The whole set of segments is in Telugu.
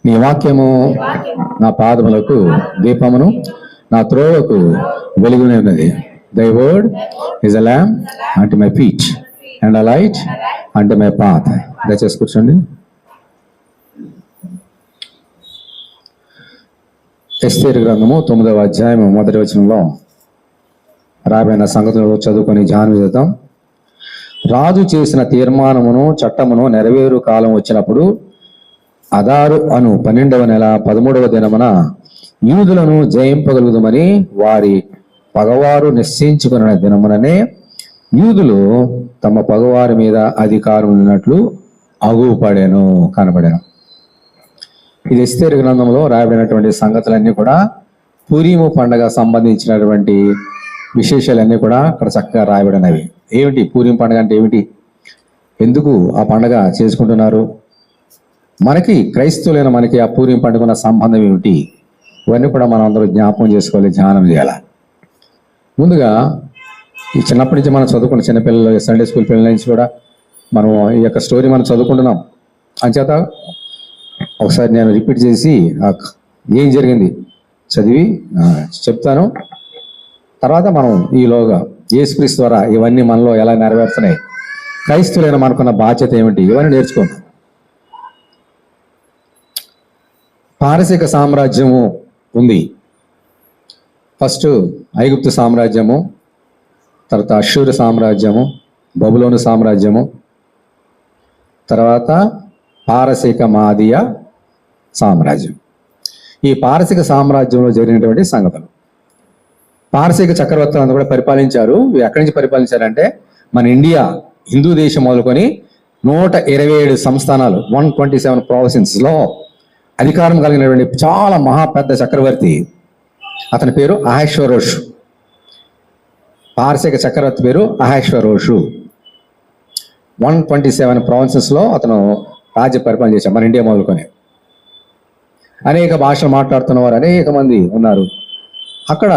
నీ వాక్యము నా పాదములకు దీపమును, నా త్రోవకు వెలుగునైనది. Thy word is a lamp unto my feet and a light unto my path. దయచేసి కూర్చోండి. ఎస్తేరు గ్రంథము 9వ అధ్యాయము 1వ వచనంలో రాబడిన సంగతులు చదువుకొని ధ్యానం చేద్దాం. రాజు చేసిన తీర్మానమును చట్టమును నెరవేరు కాలం వచ్చినప్పుడు అదారు అను 12వ నెల 13వ దినమున యూదులను జయింపగలుగుదమని వారి పగవారు నిశ్చయించుకున్న దినముననే యూదులు తమ పగవారి మీద అధికారం ఉన్నట్లు అగుపడెను, కనబడెను. ఇది ఎస్తేరు గ్రంథంలో రాయబడినటువంటి సంగతులన్నీ కూడా పూరీము పండగ సంబంధించినటువంటి విశేషాలన్నీ కూడా అక్కడ చక్కగా రాయబడినవి. ఏమిటి పూరీము పండగ అంటే ఏమిటి? ఎందుకు ఆ పండగ చేసుకుంటున్నారు? మనకి క్రైస్తవులైన మనకి ఆ పూరీము పండుగ ఉన్న సంబంధం ఏమిటి? ఇవన్నీ కూడా మనం అందరూ జ్ఞాపకం చేసుకోవాలి, ధ్యానం చేయాలి. ముందుగా ఈ చిన్నప్పటి నుంచి మనం చదువుకున్న చిన్నపిల్లలు, సండే స్కూల్ పిల్లల నుంచి కూడా మనం ఈ యొక్క స్టోరీ మనం చదువుకుంటున్నాం. అంచేత ఒకసారి నేను రిపీట్ చేసి ఏం జరిగింది చదివి చెప్తాను. తర్వాత మనం ఈలోగా యేసుక్రీస్తు ద్వారా ఇవన్నీ మనలో ఎలా నెరవేరుతున్నాయి, క్రైస్తవులైన మనకున్న బాధ్యత ఏమిటి, ఇవన్నీ నేర్చుకుందాం. పారసీక సామ్రాజ్యము ఉంది. ఫస్ట్ ఐగుప్తు సామ్రాజ్యము, తర్వాత అష్షూరు సామ్రాజ్యము, బబులోను సామ్రాజ్యము, తర్వాత పారసీక మాదియ సామ్రాజ్యం. ఈ పారసీక సామ్రాజ్యంలో జరిగినటువంటి సంగతులు, పారసీక చక్రవర్తులందరూ కూడా పరిపాలించారు. ఎక్కడి నుంచి పరిపాలించారంటే మన ఇండియా హిందూ దేశం మొదలుకొని 127 సంస్థానాలు 127 ప్రావిన్సెస్లో అధికారం కలిగినటువంటి చాలా మహా పెద్ద చక్రవర్తి. అతని పేరు అహష్వేరోషు. పారసీక చక్రవర్తి పేరు అహష్వేరోషు. 127 ప్రావిన్సెస్లో అతను రాజ్య పరిపాలన చేశాడు. మన ఇండియా మొదలుకొని అనేక భాషలు మాట్లాడుతున్న వారు అనేక మంది ఉన్నారు అక్కడ.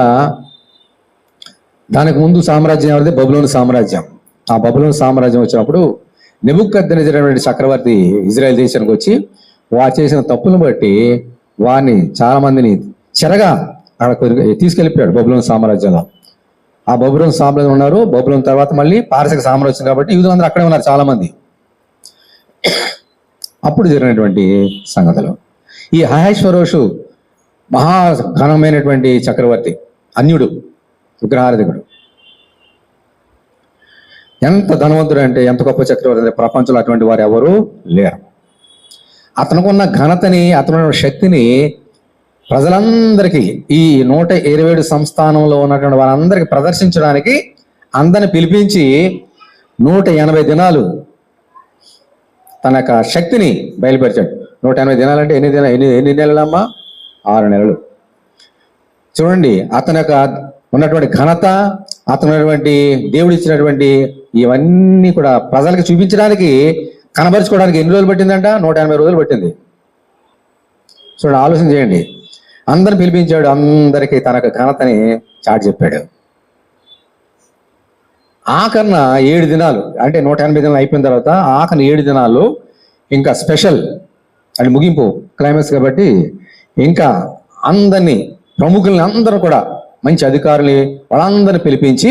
దానికి ముందు సామ్రాజ్యం ఎవరిది? బబులోను సామ్రాజ్యం. ఆ బబులోను సామ్రాజ్యం వచ్చినప్పుడు నెబుకద్నెజరు చక్రవర్తి ఇజ్రాయెల్ దేశానికి వచ్చి వారు చేసిన తప్పులను బట్టి వారిని చాలా మందిని చెరగా అక్కడ తీసుకెళ్ళిపోయాడు బబులోను సామ్రాజ్యంలో. ఆ బబులోను సామ్రాజ్యం ఉన్నారు. బబులోను తర్వాత మళ్ళీ పారసీక సామ్రాజ్యం కాబట్టి యూదులందరూ అక్కడే ఉన్నారు చాలా మంది. అప్పుడు జరిగినటువంటి సంగతులు. ఈ అహష్వేరోషు మహా ఘనమైనటువంటి చక్రవర్తి, అన్యుడు, విగ్రహారాధికుడు. ఎంత ధనవంతుడు అంటే, ఎంత గొప్ప చక్రవర్తి, ప్రపంచంలో అటువంటి వారు ఎవరు లేరు. అతనుకున్న ఘనతని, అతనున్న శక్తిని ప్రజలందరికీ, ఈ 127 సంస్థానంలో ఉన్నటువంటి వారందరికీ ప్రదర్శించడానికి అందరిని పిలిపించి 180 దినాలు తన యొక్క శక్తిని బయలుపరిచాడు. 180 దినాలు అంటే ఎన్ని నెలలమ్మా? 6 నెలలు. చూడండి, అతని యొక్క ఉన్నటువంటి ఘనత, అతనున్నటువంటి దేవుడు ఇచ్చినటువంటి ఇవన్నీ కూడా ప్రజలకు చూపించడానికి, కనబరుచుకోవడానికి ఎన్ని రోజులు పట్టిందంట? 180 రోజులు పట్టింది. చూడండి, ఆలోచన చేయండి. అందరిని పిలిపించాడు, అందరికీ తన ఘనతని చాటి చెప్పాడు. ఆఖరణ 7 దినాలు అంటే 180 దినాలు అయిపోయిన తర్వాత ఆఖరణ 7 దినాలు ఇంకా స్పెషల్ అంటే ముగింపు, క్లైమాక్స్ కాబట్టి ఇంకా అందరినీ, ప్రముఖుల్ని అందరూ కూడా, మంచి అధికారులు వాళ్ళందరినీ పిలిపించి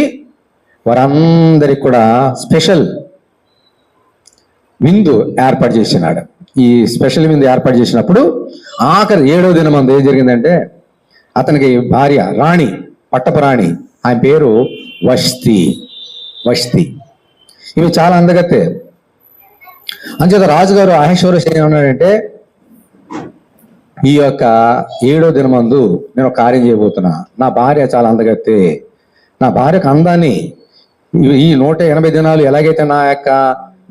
వారందరికి కూడా స్పెషల్ విందు ఏర్పాటు చేసినాడు. ఈ స్పెషల్ విందు ఏర్పాటు చేసినప్పుడు ఆఖరి 7వ దినం ఏం జరిగిందంటే, అతనికి భార్య రాణి, పట్టపు రాణి, ఆయన పేరు వష్తి. ఇవి చాలా అందగత్తే. అంచేత రాజుగారు అహష్వేరోషు ఏమన్నాడంటే, ఈ యొక్క 7వ దినమందు నేను ఒక కార్యం చేయబోతున్నా. నా భార్య చాలా అందగత్తే. నా భార్యకు అందాన్ని ఈ 180 దినాలు ఎలాగైతే నా యొక్క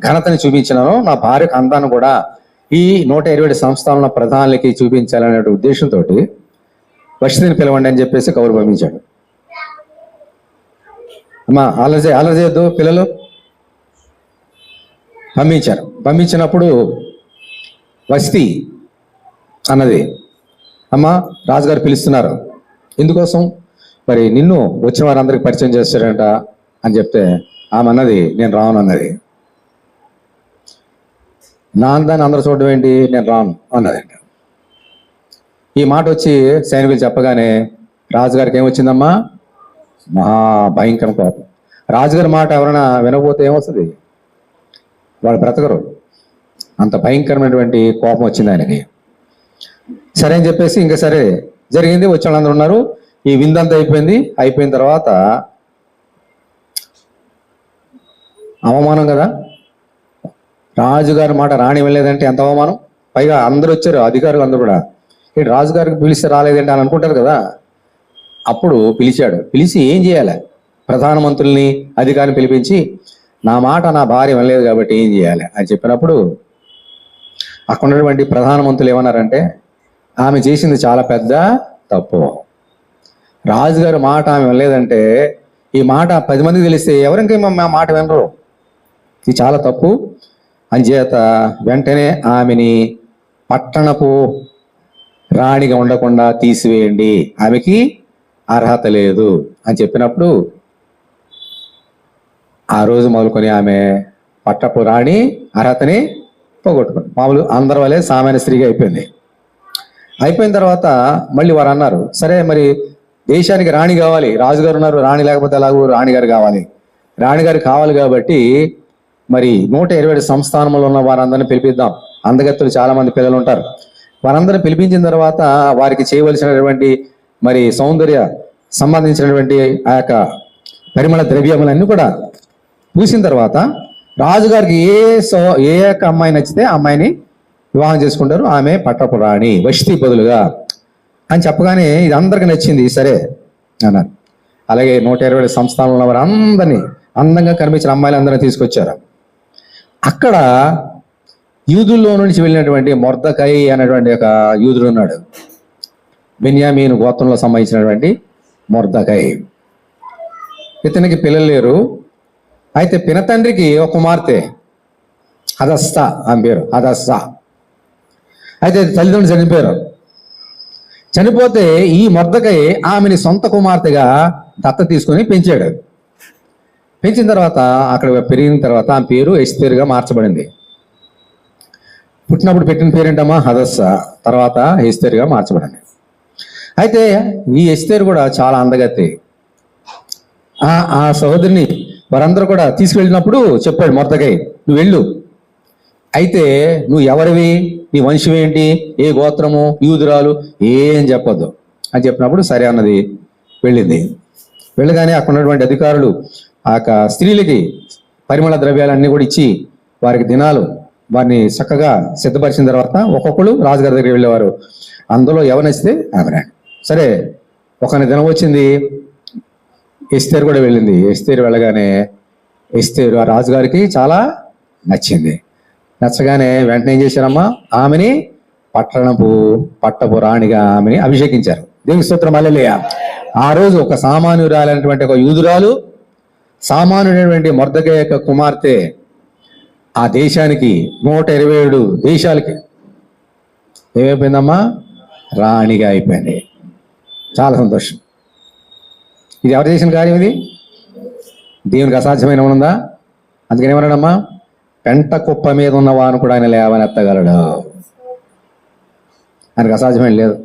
ఘనతని చూపించినానో, నా భార్యకు అందాన్ని కూడా ఈ 127 సంస్థానాల ప్రధానులకి చూపించాలనే ఉద్దేశంతో వష్తిని పిలవండి అని చెప్పేసి కబురు పంపించాడు. అమ్మా అలర్ చేయొద్దు పిల్లలు. పంపించినప్పుడు వష్తి అన్నది, అమ్మ రాజుగారు పిలుస్తున్నారు. ఎందుకోసం? మరి నిన్ను వచ్చిన వారందరికి పరిచయం చేస్తాడంట అని చెప్తే ఆమె అన్నది, నేను రాను అన్నది. నా అందాన్ని అందరూ చూడడం ఏంటి, నేను రాను అన్నదంట. ఈ మాట వచ్చి సైనికులు చెప్పగానే రాజుగారికి ఏమొచ్చిందమ్మా? మహా భయంకర కోపం. రాజుగారి మాట ఎవరైనా వినకపోతే ఏమొస్తుంది? వాళ్ళు బ్రతకరు. అంత భయంకరమైనటువంటి కోపం వచ్చింది ఆయనకి. సరే అని చెప్పేసి ఇంకా సరే జరిగింది, వచ్చే వాళ్ళందరూ ఉన్నారు. ఈ విందంతా అయిపోయింది. అయిపోయిన తర్వాత అవమానం కదా, రాజుగారి మాట రాణి వెళ్ళలేదంటే ఎంత అవమానం. పైగా అందరూ వచ్చారు, అధికారులు అందరూ కూడా. ఇటు రాజుగారికి పిలిస్తే రాలేదంటే అని అనుకుంటారు కదా. అప్పుడు పిలిచాడు. పిలిచి ఏం చేయాలి? ప్రధానమంత్రుల్ని అధికారిని పిలిపించి నా మాట నా భార్య వినలేదు కాబట్టి ఏం చేయాలి అని చెప్పినప్పుడు అక్కడ ఉన్నటువంటి ప్రధానమంత్రులు ఏమన్నారంటే ఆమె చేసింది చాలా పెద్ద తప్పు. రాజుగారి మాట ఆమె వినలేదంటే ఈ మాట 10 మందికి తెలిస్తే ఎవరింకేమో మా మాట వినరు. ఇది చాలా తప్పు. అంచేత వెంటనే ఆమెని పట్టణపు రాణిగా ఉండకుండా తీసివేయండి, ఆమెకి అర్హత లేదు అని చెప్పినప్పుడు ఆ రోజు మొదలుకొని ఆమె పట్టపు రాణి అర్హతని పోగొట్టుకుంది. మామూలు అందరి వల్లే సామాన్య స్త్రీగా అయిపోయింది. అయిపోయిన తర్వాత మళ్ళీ వారు అన్నారు, సరే మరి దేశానికి రాణి కావాలి, రాజుగారు ఉన్నారు, రాణి లేకపోతే ఎలాగో రాణిగారు కావాలి. రాణిగారు కావాలి కాబట్టి మరి 127 సంస్థానంలో ఉన్న వారందరిని పిలిపిద్దాం. అందగత్తులు చాలా మంది పిల్లలు ఉంటారు. వారందరిని పిలిపించిన తర్వాత వారికి చేయవలసినటువంటి మరి సౌందర్య సంబంధించినటువంటి ఆ యొక్క పరిమళ ద్రవ్యములన్నీ కూడా పూసిన తర్వాత రాజుగారికి ఏ యొక్క అమ్మాయి నచ్చితే ఆ అమ్మాయిని వివాహం చేసుకుంటారు. ఆమె పట్టపు రాణి, వష్టి బదులుగా అని చెప్పగానే ఇది అందరికి నచ్చింది. సరే అన్నారు. అలాగే 120 సంస్థానంలో ఉన్న వారు అందరినీ అందంగా కనిపించిన అమ్మాయిలందరినీ తీసుకొచ్చారు. అక్కడ యూదుల్లో నుంచి వెళ్ళినటువంటి మొర్దకై అనేటువంటి ఒక యూదుడు ఉన్నాడు. బెన్యామీను గోత్రంలో సంబంధించినటువంటి మొర్దకై. ఇతనికి పిల్లలు లేరు. అయితే పినతండ్రికి ఒక కుమార్తె హదస్సా, ఆమె పేరు హదస్సా. అయితే తల్లిదండ్రులు చనిపోయారు. చనిపోతే ఈ మొర్దకై ఆమెని సొంత కుమార్తెగా దత్త తీసుకొని పెంచాడు. పెంచిన తర్వాత అక్కడ పెరిగిన తర్వాత ఆమె పేరు ఎస్తేరుగా మార్చబడింది. పుట్టినప్పుడు పెట్టిన పేరేంటమ్మా? హదస్సా. తర్వాత ఎస్తేరుగా మార్చబడింది. అయితే ఈ ఎస్తేరు కూడా చాలా అందగత్తి. ఆ సహోదరిని వారందరూ కూడా తీసుకెళ్ళినప్పుడు చెప్పాడు మొర్దకై, నువ్వు వెళ్ళు, అయితే నువ్వు ఎవరివి, నీ వంశం ఏంటి, ఏ గోత్రము, యూదురాలు, ఏం చెప్పొద్దు అని చెప్పినప్పుడు సరే అన్నది. వెళ్ళింది. వెళ్ళగానే అక్కడ ఉన్నటువంటి అధికారులు ఆ యొక్క స్త్రీలకి పరిమళ ద్రవ్యాలన్నీ కూడా ఇచ్చి వారికి దినాలు వారిని చక్కగా సిద్ధపరిచిన తర్వాత ఒక్కొక్కరు రాజుగారి దగ్గరికి వెళ్ళేవారు. అందులో ఎవరు నచ్చితే ఆమె. సరే ఒకని దినం వచ్చింది, ఎస్తేరు కూడా వెళ్ళింది. ఎస్తేరు వెళ్ళగానే ఎస్తేరు ఆ రాజుగారికి చాలా నచ్చింది. నచ్చగానే వెంటనే ఏం చేశారమ్మా? ఆమెని పట్టపు రాణిగా ఆమెని అభిషేకించారు. దేవుని స్తోత్రం హల్లెలూయా. ఆ రోజు ఒక సామాన్యురాలైనటువంటి ఒక యూదురాలు, సామాన్యుడైనటువంటి మొర్దకై యొక్క కుమార్తె ఆ దేశానికి 127 దేశాలకి ఏమైపోయిందమ్మా? రాణిగా అయిపోయింది. చాలా సంతోషం. ఇది ఎవరు చేసిన కార్యం? ఇది దేవునికి అసాధ్యమైన ఉందా? అందుకని ఏమన్నాడమ్మా? పెంట కుప్ప మీద ఉన్న వాను కూడా ఆయన లేవనెత్తగలడు. ఆయనకు అసాధ్యమైన లేదు.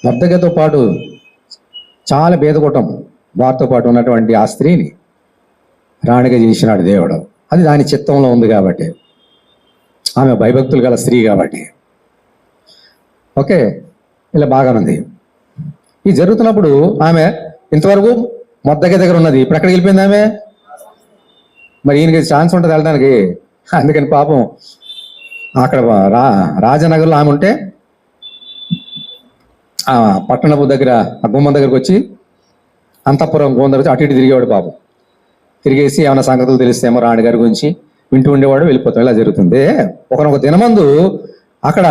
మొర్దకైతో పాటు చాలా భేదకూటం వారితో పాటు ఉన్నటువంటి ఆ స్త్రీని రాణిగా చేసినాడు దేవుడు. అది దాని చిత్తంలో ఉంది కాబట్టి, ఆమె భయభక్తులు గల స్త్రీ కాబట్టి. ఓకే, ఇలా బాగానుంది. ఇది జరుగుతున్నప్పుడు ఆమె ఇంతవరకు మొర్దకై దగ్గర ఉన్నది, ఇప్పుడు ఎక్కడికి వెళ్ళిపోయింది ఆమె? మరి ఈయనకి ఛాన్స్ ఉంటుంది వెళ్ళడానికి. అందుకని పాపం అక్కడ రాజనగర్లో ఆమె ఉంటే ఆ పట్టణపు దగ్గర ఆ గుమ్మం దగ్గరకు వచ్చి అంతఃపురం గుమ్మం దగ్గర అటు ఇటు తిరిగేవాడు. పాపం తిరిగేసి ఏమైనా సంగతులు తెలిస్తేమో రాణి గారి గురించి వింటూ ఉండేవాడు, వెళ్ళిపోతాడు. ఇలా జరుగుతుంది. ఒకనొక దినమందు అక్కడ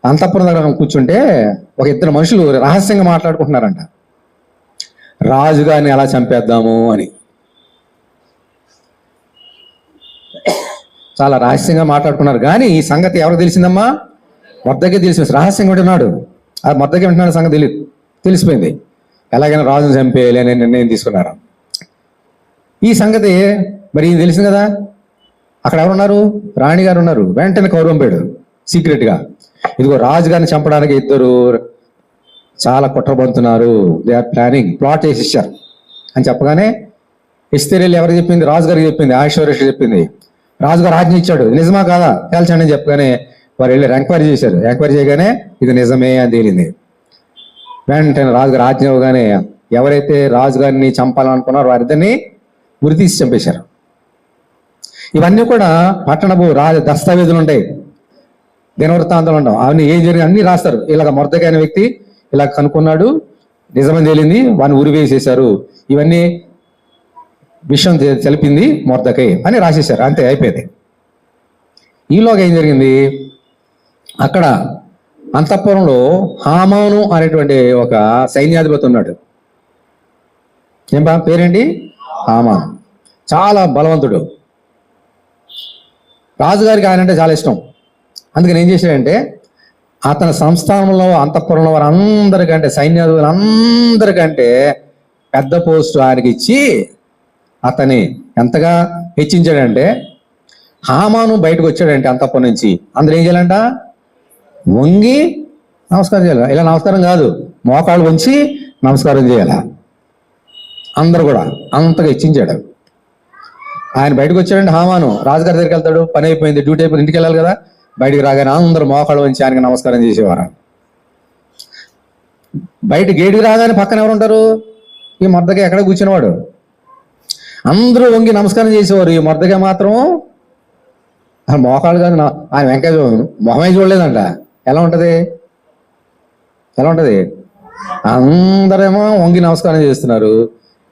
అంతఃపురం దగ్గర కూర్చుంటే ఒక 2 మనుషులు రహస్యంగా మాట్లాడుకుంటున్నారంట, రాజుగారిని ఎలా చంపేద్దాము అని. చాలా రహస్యంగా మాట్లాడుకున్నారు. కానీ ఈ సంగతి ఎవరికి తెలిసిందమ్మా? మొర్దకై తెలిసి రహస్యంగా ఉంటున్నాడు. ఆ మొర్దకై ఉంటున్నాడు సంగతి తెలిసిపోయింది. ఎలాగైనా రాజును చంపేయాలి అనే నిర్ణయం తీసుకున్నారు. ఈ సంగతి మరి ఈయన తెలిసింది కదా. అక్కడ ఎవరున్నారు? రాణి గారు ఉన్నారు. వెంటనే కౌరు పంపాడు సీక్రెట్గా, ఇదిగో రాజుగారిని చంపడానికి ఇద్దరు చాలా కుట్రబంతున్నారు, దే ఆర్ ప్లానింగ్, ప్లాట్ చేసి ఇచ్చారు అని చెప్పగానే ఎస్తేరేలు ఎవరికి చెప్పింది? రాజుగారికి చెప్పింది. ఆశ్వర్య చెప్పింది. రాజుగారు ఆజ్ఞ ఇచ్చాడు, నిజమా కాదా తేల్చండి అని చెప్పగానే వారు వెళ్ళి ఎంక్వైరీ చేశారు. ఎంక్వైరీ చేయగానే ఇది నిజమే అని తేలింది. వెంటనే రాజుగారు ఆజ్ఞ ఇవ్వగానే ఎవరైతే రాజుగారిని చంపాలనుకున్నారో వారిద్దరిని ఉరి తీసి చంపేశారు. ఇవన్నీ కూడా పట్టణపు దస్తావేజులు ఉంటాయి, దినవృత్తాంతాలు ఉంటాం, అవన్నీ ఏం జరిగింది అన్ని రాస్తారు. ఇలాగ మొర్దెకై అనే వ్యక్తి ఇలా కనుక్కున్నాడు, నిజమని తేలింది, వాడిని ఉరి వేసేశారు, ఇవన్నీ విషయం తెలిపింది మొర్దెకై అని రాసేశారు. అంతే, అయిపోయింది. ఈలోగా ఏం జరిగింది? అక్కడ అంతఃపురంలో హామాను అనేటువంటి ఒక సైన్యాధిపతి ఉన్నాడు. పేరేంటి? హామాను. చాలా బలవంతుడు. రాజుగారికి ఆయన అంటే చాలా ఇష్టం. అందుకని ఏం చేశాడంటే అతని సంస్థానంలో అంతఃపురంలో వారందరికంటే, సైన్యాధిపతులందరికంటే పెద్ద పోస్టు ఆయనకి ఇచ్చి అతని ఎంతగా హెచ్చించాడంటే, హామాను బయటకు వచ్చాడంటే అంతఃపురం నుంచి, అందరూ ఏం చేయాలంట? వంగి నమస్కారం చేయాలి. ఇలా నమస్కారం కాదు, మోకాళ్ళు వంచి నమస్కారం చేయాలి. అందరూ కూడా అంతగా హెచ్చించాడు. ఆయన బయటకు వచ్చాడంటే హామాను రాజుగారి దగ్గరికి వెళ్తాడు, పని అయిపోయింది, డ్యూటీ అయిపోయింది, ఇంటికి వెళ్ళాలి కదా. బయటికి రాగానే అందరూ మోకాళ్ళు వంచి ఆయనకి నమస్కారం చేసేవారు. బయట గేటుకి రాగానే పక్కన ఎవరు ఉంటారు? ఈ మొర్దెకై ఎక్కడ కూర్చునేవాడు. అందరూ వంగి నమస్కారం చేసేవారు. ఈ మొర్దెకై మాత్రం మోకాళ్ళు కాదు, ఆయన వెంకయ్య మొహమే చూడలేదంట. ఎలా ఉంటది? అందరేమో వంగి నమస్కారం చేస్తున్నారు.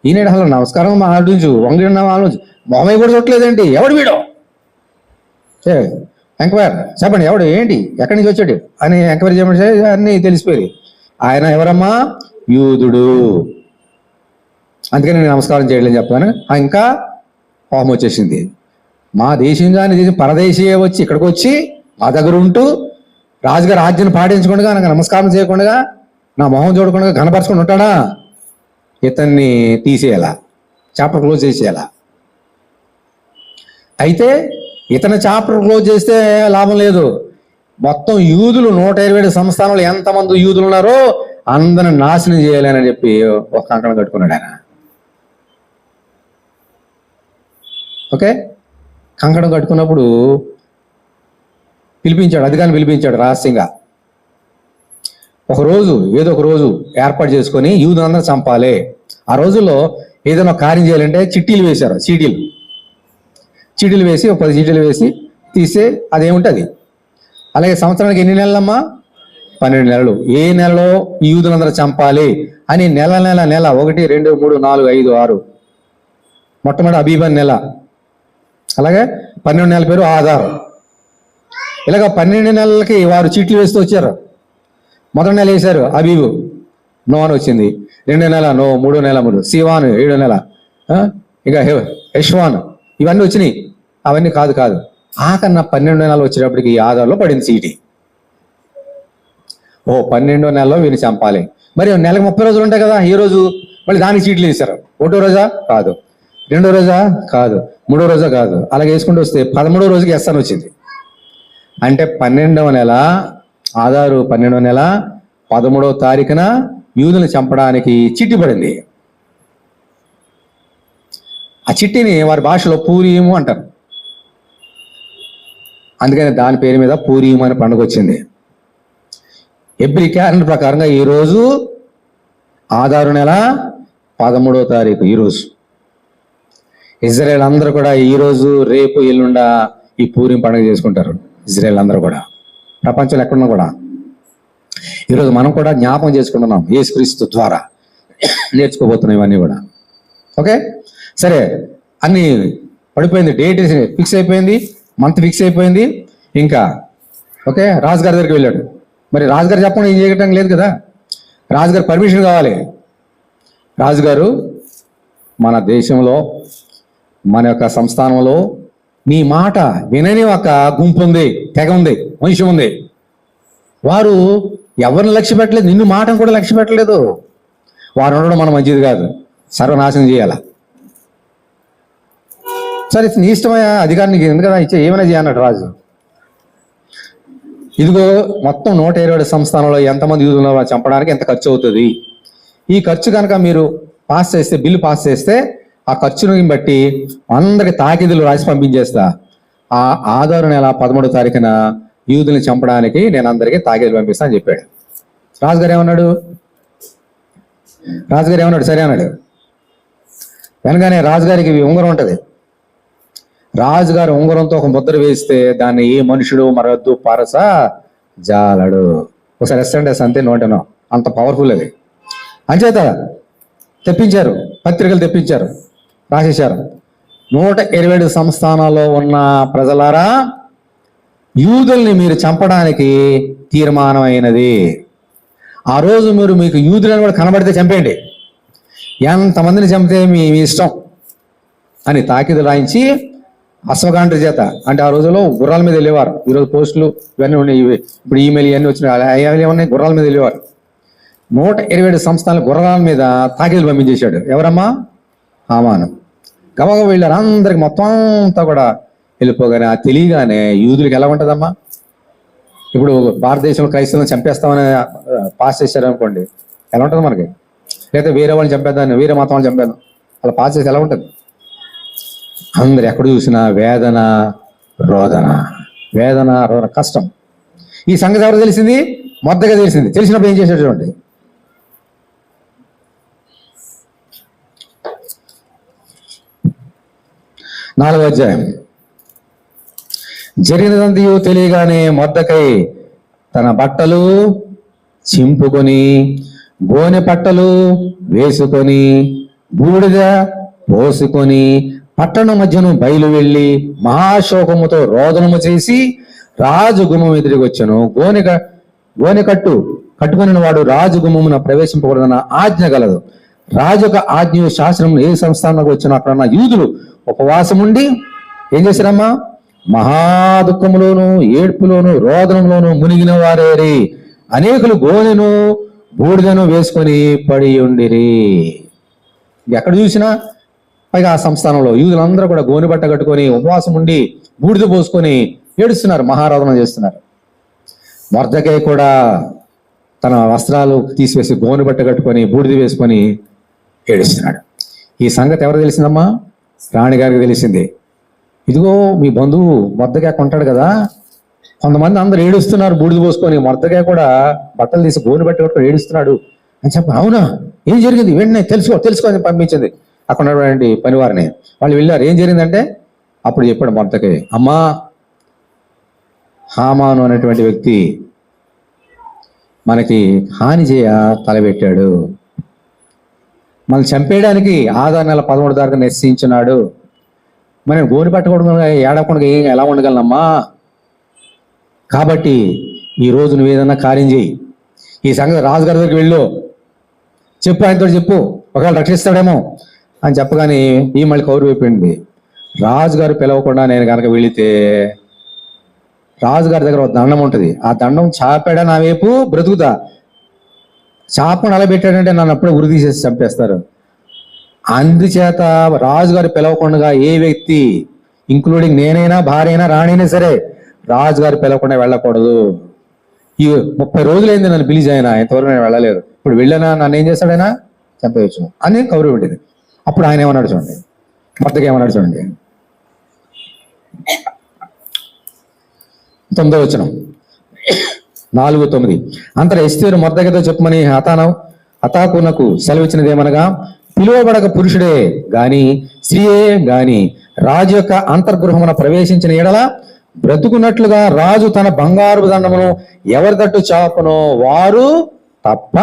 ఈయన అసలు నమస్కారం ఆలోచించు, వంగి ఆలోచించు, మొహమే కూడా చూడలేదేంటి? ఎవడు వీడు? ఎంక్వైర్ చెప్పండి, ఎవడు, ఏంటి, ఎక్కడి నుంచి వచ్చాడు అని ఎంక్వైరీ చేయమంటే అన్నీ తెలిసిపోయి, ఆయన ఎవరమ్మా? యూదుడు, అందుకని నేను నమస్కారం చేయలేని చెప్పాను. ఇంకా కోపం వచ్చేసింది. మా దేశంగాని పరదేశీయే వచ్చి ఇక్కడికి వచ్చి మా దగ్గర ఉంటూ రాజుగారి ఆజ్ఞను పాటించకుండా, నాకు నమస్కారం చేయకుండా, నా మొహం చూడకుండా కనపరచుకొని ఉంటాడా? ఇతన్ని తీసేయాలా, చాప్టర్ క్లోజ్ చేసేయాలా. అయితే ఇతని చాప్టర్ క్లోజ్ చేస్తే లాభం లేదు. మొత్తం యూదులు 127 సంస్థానంలో ఎంతమంది యూదులు ఉన్నారో అందరిని నాశనం చేయాలని చెప్పి ఒక కంకణం కట్టుకున్నాడు ఆయన. ఓకే, కంకణం కట్టుకున్నప్పుడు పిలిపించాడు, అధికారిని పిలిపించాడు రహస్యంగా. ఏదో ఒక రోజు ఏర్పాటు చేసుకొని యూదులందరూ చంపాలి. ఆ రోజుల్లో ఏదైనా కార్యం చేయాలంటే చిట్టీలు వేశారు. చీటీలు వేసి, ఒక 10 చీటీలు వేసి తీస్తే అదేముంటుంది. అలాగే సంవత్సరానికి ఎన్ని నెలలమ్మా? 12 నెలలు. ఏ నెలలో ఈ యూదులందరూ చంపాలి అని నెల 1, 2, 3, 4, 5, 6 మొట్టమొదటి అబీబన్ నెల, అలాగే 12 నెలల పేరు ఆధార్. ఇలాగ 12 నెలలకి వారు చీట్లు వేస్తూ వచ్చారు. మొదటి నెల వేశారు అబీబు, నో అని వచ్చింది. 2వ నెల నో, 3వ నెల సివాన్, 7వ నెల ఇక యశ్వాన్, ఇవన్నీ వచ్చినాయి. అవన్నీ కాదు ఆకన్నా 12వ నెలలు వచ్చేటప్పటికి ఈ ఆధార్లో పడింది చీటి. 12వ నెలలో వీరిని చంపాలి. మరి నెలకు 30 రోజులు ఉంటాయి కదా, ఈ రోజు మళ్ళీ దానికి చీట్లు వేశారు. 1వ రోజా కాదు, 2వ రోజా కాదు, 3వ రోజా కాదు, అలాగే వేసుకుంటూ వస్తే 13వ రోజుకి ఎస్ అని వచ్చింది. అంటే 12వ నెల ఆధారు, 12వ నెల 13వ తారీఖున యూదులను చంపడానికి చిట్టి పడింది. ఆ చిట్టిని వారి భాషలో పూరీము అంటారు. అందుకని దాని పేరు మీద పూరీము అనే పండుగ వచ్చింది. ఎబ్రి క్యాలెండర్ ప్రకారంగా ఈరోజు ఆధారు నెల 13వ తారీఖు. ఈరోజు ఇజ్రాయేల్ అందరూ కూడా ఈరోజు, రేపు, ఎల్లుండ ఈ పూరీం పండుగ చేసుకుంటారు. ఇజ్రాయేల్ అందరూ కూడా, ప్రపంచంలో ఎక్కడున్నా కూడా. ఈరోజు మనం కూడా జ్ఞాపకం చేసుకుంటున్నాం, యేసుక్రీస్తు ద్వారా నేర్చుకోబోతున్నాం ఇవన్నీ కూడా. ఓకే, సరే, అన్నీ పడిపోయింది, డేట్ ఫిక్స్ అయిపోయింది, మంత్ ఫిక్స్ అయిపోయింది. ఇంకా ఓకే, రాజుగారి దగ్గరికి వెళ్ళాడు. మరి రాజుగారు చెప్పకుండా ఏం చేయటం లేదు కదా, రాజుగారు పర్మిషన్ కావాలి. రాజుగారు, మన దేశంలో, మన యొక్క సంస్థానంలో నీ మాట వినని ఒక గుంపు ఉంది, తెగ ఉంది, వంశం ఉంది. వారు ఎవరిని లక్ష్య పెట్టలేదు, నిన్ను మాటను కూడా లక్ష్య పెట్టలేదు. వారు ఉండడం మనం మంచిది కాదు, సర్వనాశనం చేయాల. సరే నీ ఇష్టమయ్యా, అధికారం నీకు ఎందుకన్నా ఇచ్చే, ఏమైనా చేయన్నాడు రాజు. ఇదిగో మొత్తం 127 సంస్థానంలో ఎంతమంది యూదులు ఉన్నారో చంపడానికి ఎంత ఖర్చు అవుతుంది, ఈ ఖర్చు కనుక మీరు పాస్ చేస్తే, బిల్లు పాస్ చేస్తే ఆ ఖర్చుని బట్టి అందరికి తాకిదులు రాసి పంపించేస్తా. ఆ ఆధారు నెల 13వ తారీఖున యూదుల్ని చంపడానికి నేను అందరికీ తాకిదులు పంపిస్తా అని చెప్పాడు. రాజుగారు ఏమన్నాడు? సరే అన్నాడు. వెనగానే రాజుగారికి ఉంగరం ఉంటుంది. రాజుగారి ఉంగరంతో ఒక ముద్ర వేస్తే దాన్ని ఏ మనుషుడు మరొద్దు పారస జాలడు. ఒకసారి ఎస్ఎండెస్ అంతే, నోటనో అంత పవర్ఫుల్ అది. అంచేత తెప్పించారు, పత్రికలు తెప్పించారు, రాసేశారు. 127 సంస్థానాల్లో ఉన్న ప్రజలారా, యూదుల్ని మీరు చంపడానికి తీర్మానమైనది. ఆ రోజు మీకు యూదులను కూడా కనబడితే చంపేయండి, ఎంతమందిని చంపితే మీ ఇష్టం అని తాకిదు రాయించి అశ్వగాండ్రి చేత, అంటే ఆ రోజుల్లో గుర్రాల మీద వెళ్ళేవారు. ఈరోజు పోస్టులు ఇవన్నీ ఉన్నాయి, ఇప్పుడు ఈమెయిల్ ఇవన్నీ వచ్చినాయి, అవి ఉన్నాయి. గుర్రాల మీద వెళ్ళేవారు. 127 సంస్థల గుర్రాల మీద తాకిదులు పంపించేశాడు. ఎవరమ్మా? హామాను. గబగబా వెళ్ళారు. అందరికి మొత్తం అంతా కూడా వెళ్ళిపోగానే ఆ తెలియగానే యూదులకు ఎలా ఉంటుందమ్మా? ఇప్పుడు భారతదేశంలో క్రైస్తవులను చంపేస్తామని పాస్ చేశారు అనుకోండి, ఎలా ఉంటుంది మనకి? లేదా వేరే వాళ్ళని చంపేద్దాన్ని, వేరే మతం వాళ్ళని చంపేద్దాం, అలా పాస్ చేసి ఎలా ఉంటుంది? అందరు ఎక్కడ చూసినా వేదన రోదన, కష్టం. ఈ సంగతి ఎవరు తెలిసింది? మొదటగా తెలిసింది. తెలిసినప్పుడు ఏం చేశాడు చూడండి. నాలుగవ అధ్యాయం. జరిగినదంతయు తెలియగానే మొర్దెకై తన బట్టలు చింపుకొని, గోనె పట్టలు వేసుకొని, బూడిద పోసుకొని పట్టణం మధ్యను బయలు వెళ్ళి మహాశోకముతో రోదనము చేసి రాజు గుమ్మం ఎదురుకు వచ్చాను. గోనె కట్టుకుని వాడు రాజు గుమ్మమున ప్రవేశింపకూడదన్న ఆజ్ఞ గలదు. రాజు యొక్క ఆజ్ఞ శాసనం ఏ సంస్థానంలోకి వచ్చినా అక్కడ యూదులు ఉపవాసం ఉండి ఏం చేశారమ్మా? మహాదుఖములోను, ఏడ్పులోను, రోదనంలోను మునిగిన వారేరి అనేకులు గోనెను బూడిదను వేసుకొని పడి ఉండిరి. ఎక్కడ చూసినా పైగా ఆ సంస్థానంలో యూదులందరూ కూడా గోనె బట్ట కట్టుకొని ఉపవాసం ఉండి బూడిద పోసుకొని ఏడుస్తున్నారు, మహారోదనం చేస్తున్నారు. మొర్దెకై కూడా తన వస్త్రాలు తీసివేసి గోనె బట్ట కట్టుకొని బూడిద వేసుకొని ఏడుస్తున్నాడు. ఈ సంగతి ఎవరు తెలిసిందమ్మా? రాణిగారికి తెలిసింది. ఇదిగో మీ బంధువు మొర్దెకై కొంటాడు కదా, కొంతమంది అందరు ఏడుస్తున్నారు బూడిద పోసుకొని, మొర్దెకై కూడా బట్టలు తీసి గోనె బట్ట కట్టుకొని ఏడుస్తున్నాడు అని చెప్పి, అవునా ఏం జరిగింది వెంటనే తెలుసుకోని పంపించింది అక్కడ ఉన్నటువంటి పనివారిని. వాళ్ళు వెళ్ళారు. ఏం జరిగిందంటే అప్పుడు చెప్పాడు మొర్దెకై, అమ్మా హామాను అనేటువంటి వ్యక్తి మనకి హాని చేయ తలబెట్టాడు, మనల్ని చంపేయడానికి ఆధార్ నెల 13 తారీఖు నిశ్చయించున్నాడు. మనం గోని పట్టుకోవడం ఏడకుండా ఎలా ఉండగలనమ్మా? కాబట్టి ఈరోజు నువ్వు ఏదన్నా కార్యం చేయి, ఈ సంగతి రాజుగారి దగ్గరికి వెళ్ళు, చెప్పు, ఆయనతో చెప్పు, ఒకవేళ రక్షిస్తాడేమో అని చెప్పగానే ఈ మళ్ళీ కౌరు అయిపోయింది. రాజుగారు పిలవకుండా నేను కనుక వెళితే రాజుగారి దగ్గర ఒక దండం ఉంటుంది, ఆ దండం చాపాడా నా వైపు బ్రతుకుతా, చాపను అలా పెట్టాడంటే నన్ను అప్పుడే ఉరి తీసేసి చంపేస్తారు. అందుచేత రాజుగారు పిలవకుండా ఏ వ్యక్తి, ఇంక్లూడింగ్ నేనైనా భార్య అయినా రాణైనా సరే, రాజుగారు పిలవకుండా వెళ్ళకూడదు. ఈ 30 రోజులైంది నన్ను పిలిచి ఆయన, ఇంతవరకు నేను వెళ్ళలేదు, ఇప్పుడు వెళ్ళానా నన్ను ఏం చేస్తాడైనా చంపేయచ్చు అని కౌరు పెట్టింది. అప్పుడు ఆయన ఏమన్నాడు చూడండి, మొర్దెకై ఏమన్నాడు చూడండి. 9వ వచనం, 4:9. అంతటా ఎస్తేరు మొర్దెకైతో చెప్పమని హతాకునకు సెలవిచ్చినది ఏమనగా, పిలువబడక పురుషుడే గాని స్త్రీయే గాని రాజు యొక్క అంతర్గృహమున ప్రవేశించిన ఎడల బ్రతుకున్నట్లుగా రాజు తన బంగారు దండమును ఎవరి తట్టు చాపనో వారు తప్ప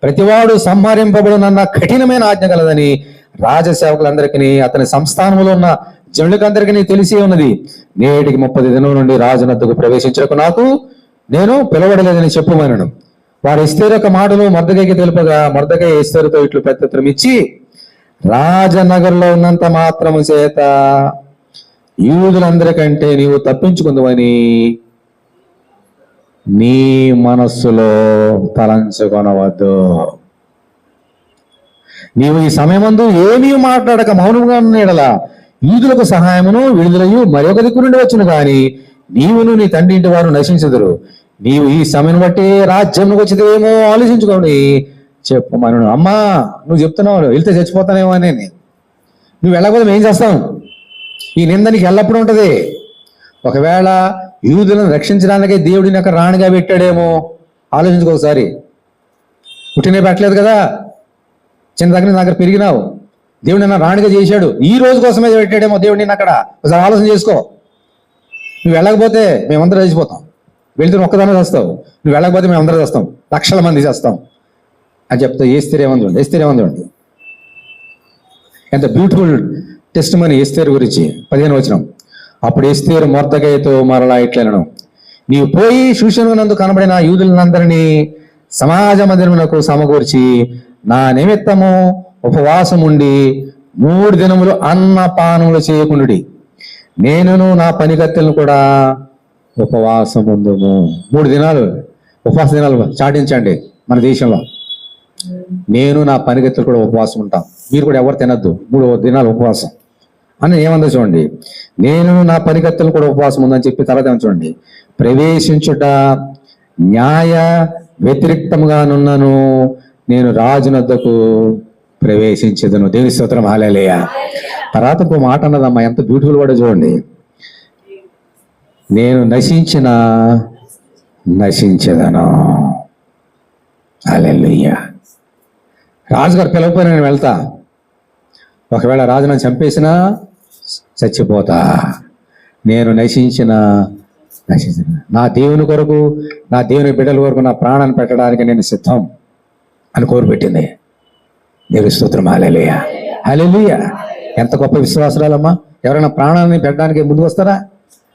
ప్రతివాడు సంహరింపబడునన్న కఠినమైన ఆజ్ఞ కలదని రాజసేవకులందరికీ అతని సంస్థానంలో ఉన్న జనులకందరికీ తెలిసి ఉన్నది. నేటికి 30 దినం నుండి రాజునద్దకు ప్రవేశించకు నాకు నేను పిలవడలేదని చెప్పుమనను. వారు ఎస్తేరు యొక్క మాటలు మొర్దెకైకి తెలుపగా, మొర్దెకై ఎస్తేరుతో ఇట్లు ప్రత్యుత్తరం ఇచ్చి, రాజనగర్లో ఉన్నంత మాత్రము చేత యూదులందరికంటే నీవు తప్పించుకుందువని నీ మనస్సులో తలంచుకొనవద్దు. నీవు ఈ సమయమందు ఏమీ మాట్లాడక మౌనంగా ఉన్న యెడల యూదులకు సహాయమును విడుదలయు మరొక దిక్కు నుండి వచ్చును గాని నీవును నీ తండ్రి ఇంటి వారు నశించదురు. నీవు ఈ సమయం బట్టి రాజ్యం వచ్చిదేమో ఆలోచించుకోండి చెప్పమను. అమ్మా నువ్వు చెప్తున్నావు వెళ్తే చచ్చిపోతానేమో అని. నువ్వు వెళ్ళకపోతే ఏం చేస్తావు? ఈ నింద నీకు ఎల్లప్పుడూ ఉంటుంది. ఒకవేళ యూదులను రక్షించడానికే దేవుడిని అక్కడ రాణిగా పెట్టాడేమో ఆలోచించుకో ఒకసారి. పుట్టినే పెట్టలేదు కదా, చిన్న దగ్గర పెరిగినావు. దేవుడు నిన్న రాణిగా చేశాడు, ఈ రోజు కోసమే పెట్టాడేమో దేవుడు నిన్ను అక్కడ. ఒకసారి ఆలోచన చేసుకో. నువ్వు వెళ్ళకపోతే మేమందరం చచ్చిపోతాం. వెళ్తే ఒక్కదానే చేస్తావు. నువ్వు వెళ్ళకపోతే మేమందరం చేస్తాం, లక్షల మంది చేస్తాం అని చెప్తా. ఏస్తేరు ఏమంది ఎంత బ్యూటిఫుల్ టెస్ట్ మనీ ఎస్తేరు గురించి 15వ వచనం. అప్పుడు ఎస్తేరు మొర్దెకైతో మరలా ఇట్లనెను, నీవు పోయి షూషనునందు కనబడిన యూదులందరినీ సమాజ మందిరమునకు సమకూర్చి నా నిమిత్తము ఉపవాసం ఉండి 3 దినములు అన్నపానములు చేయకుండుడి. నేనును నా పనికత్తెలను కూడా ఉపవాసం ఉందుము. 3 దినాలు ఉపవాస దినాలు చాటించండి మన దేశంలో. నేను నా పనికత్తెలు కూడా ఉపవాసం ఉంటాం. మీరు కూడా ఎవరు తినద్దు 3 దినాలు ఉపవాసం అని ఏమందో చూడండి. నేను నా పనికత్తెలు కూడా ఉపవాసం ఉందని చెప్పి తర్వాత చూడండి. ప్రవేశించుట న్యాయ వ్యతిరేక్తంగానున్నాను, నేను రాజునద్దకు ప్రవేశించదను. దేవుని స్తోత్రం, హల్లెలూయా. తర్వాత ఇంకో మాట అన్నదమ్మా, ఎంత బ్యూటిఫుల్ కూడా చూడండి. నేను నశించదను. హల్లెలూయా. రాజుగారు పిలవకపోయినా నేను వెళ్తా. ఒకవేళ రాజు నన్ను చంపేసినా చచ్చిపోతా. నేను నశించిన నా దేవుని కొరకు, నా దేవుని బిడ్డల కొరకు నా ప్రాణాన్ని పెట్టడానికి నేను సిద్ధం అని కోరిపెట్టింది. దేవుని స్తోత్రం, హల్లెలూయా, హల్లెలూయా. ఎంత గొప్ప విశ్వాసాలమ్మా. ఎవరైనా ప్రాణాన్ని పెట్టడానికి ముందుకు వస్తారా?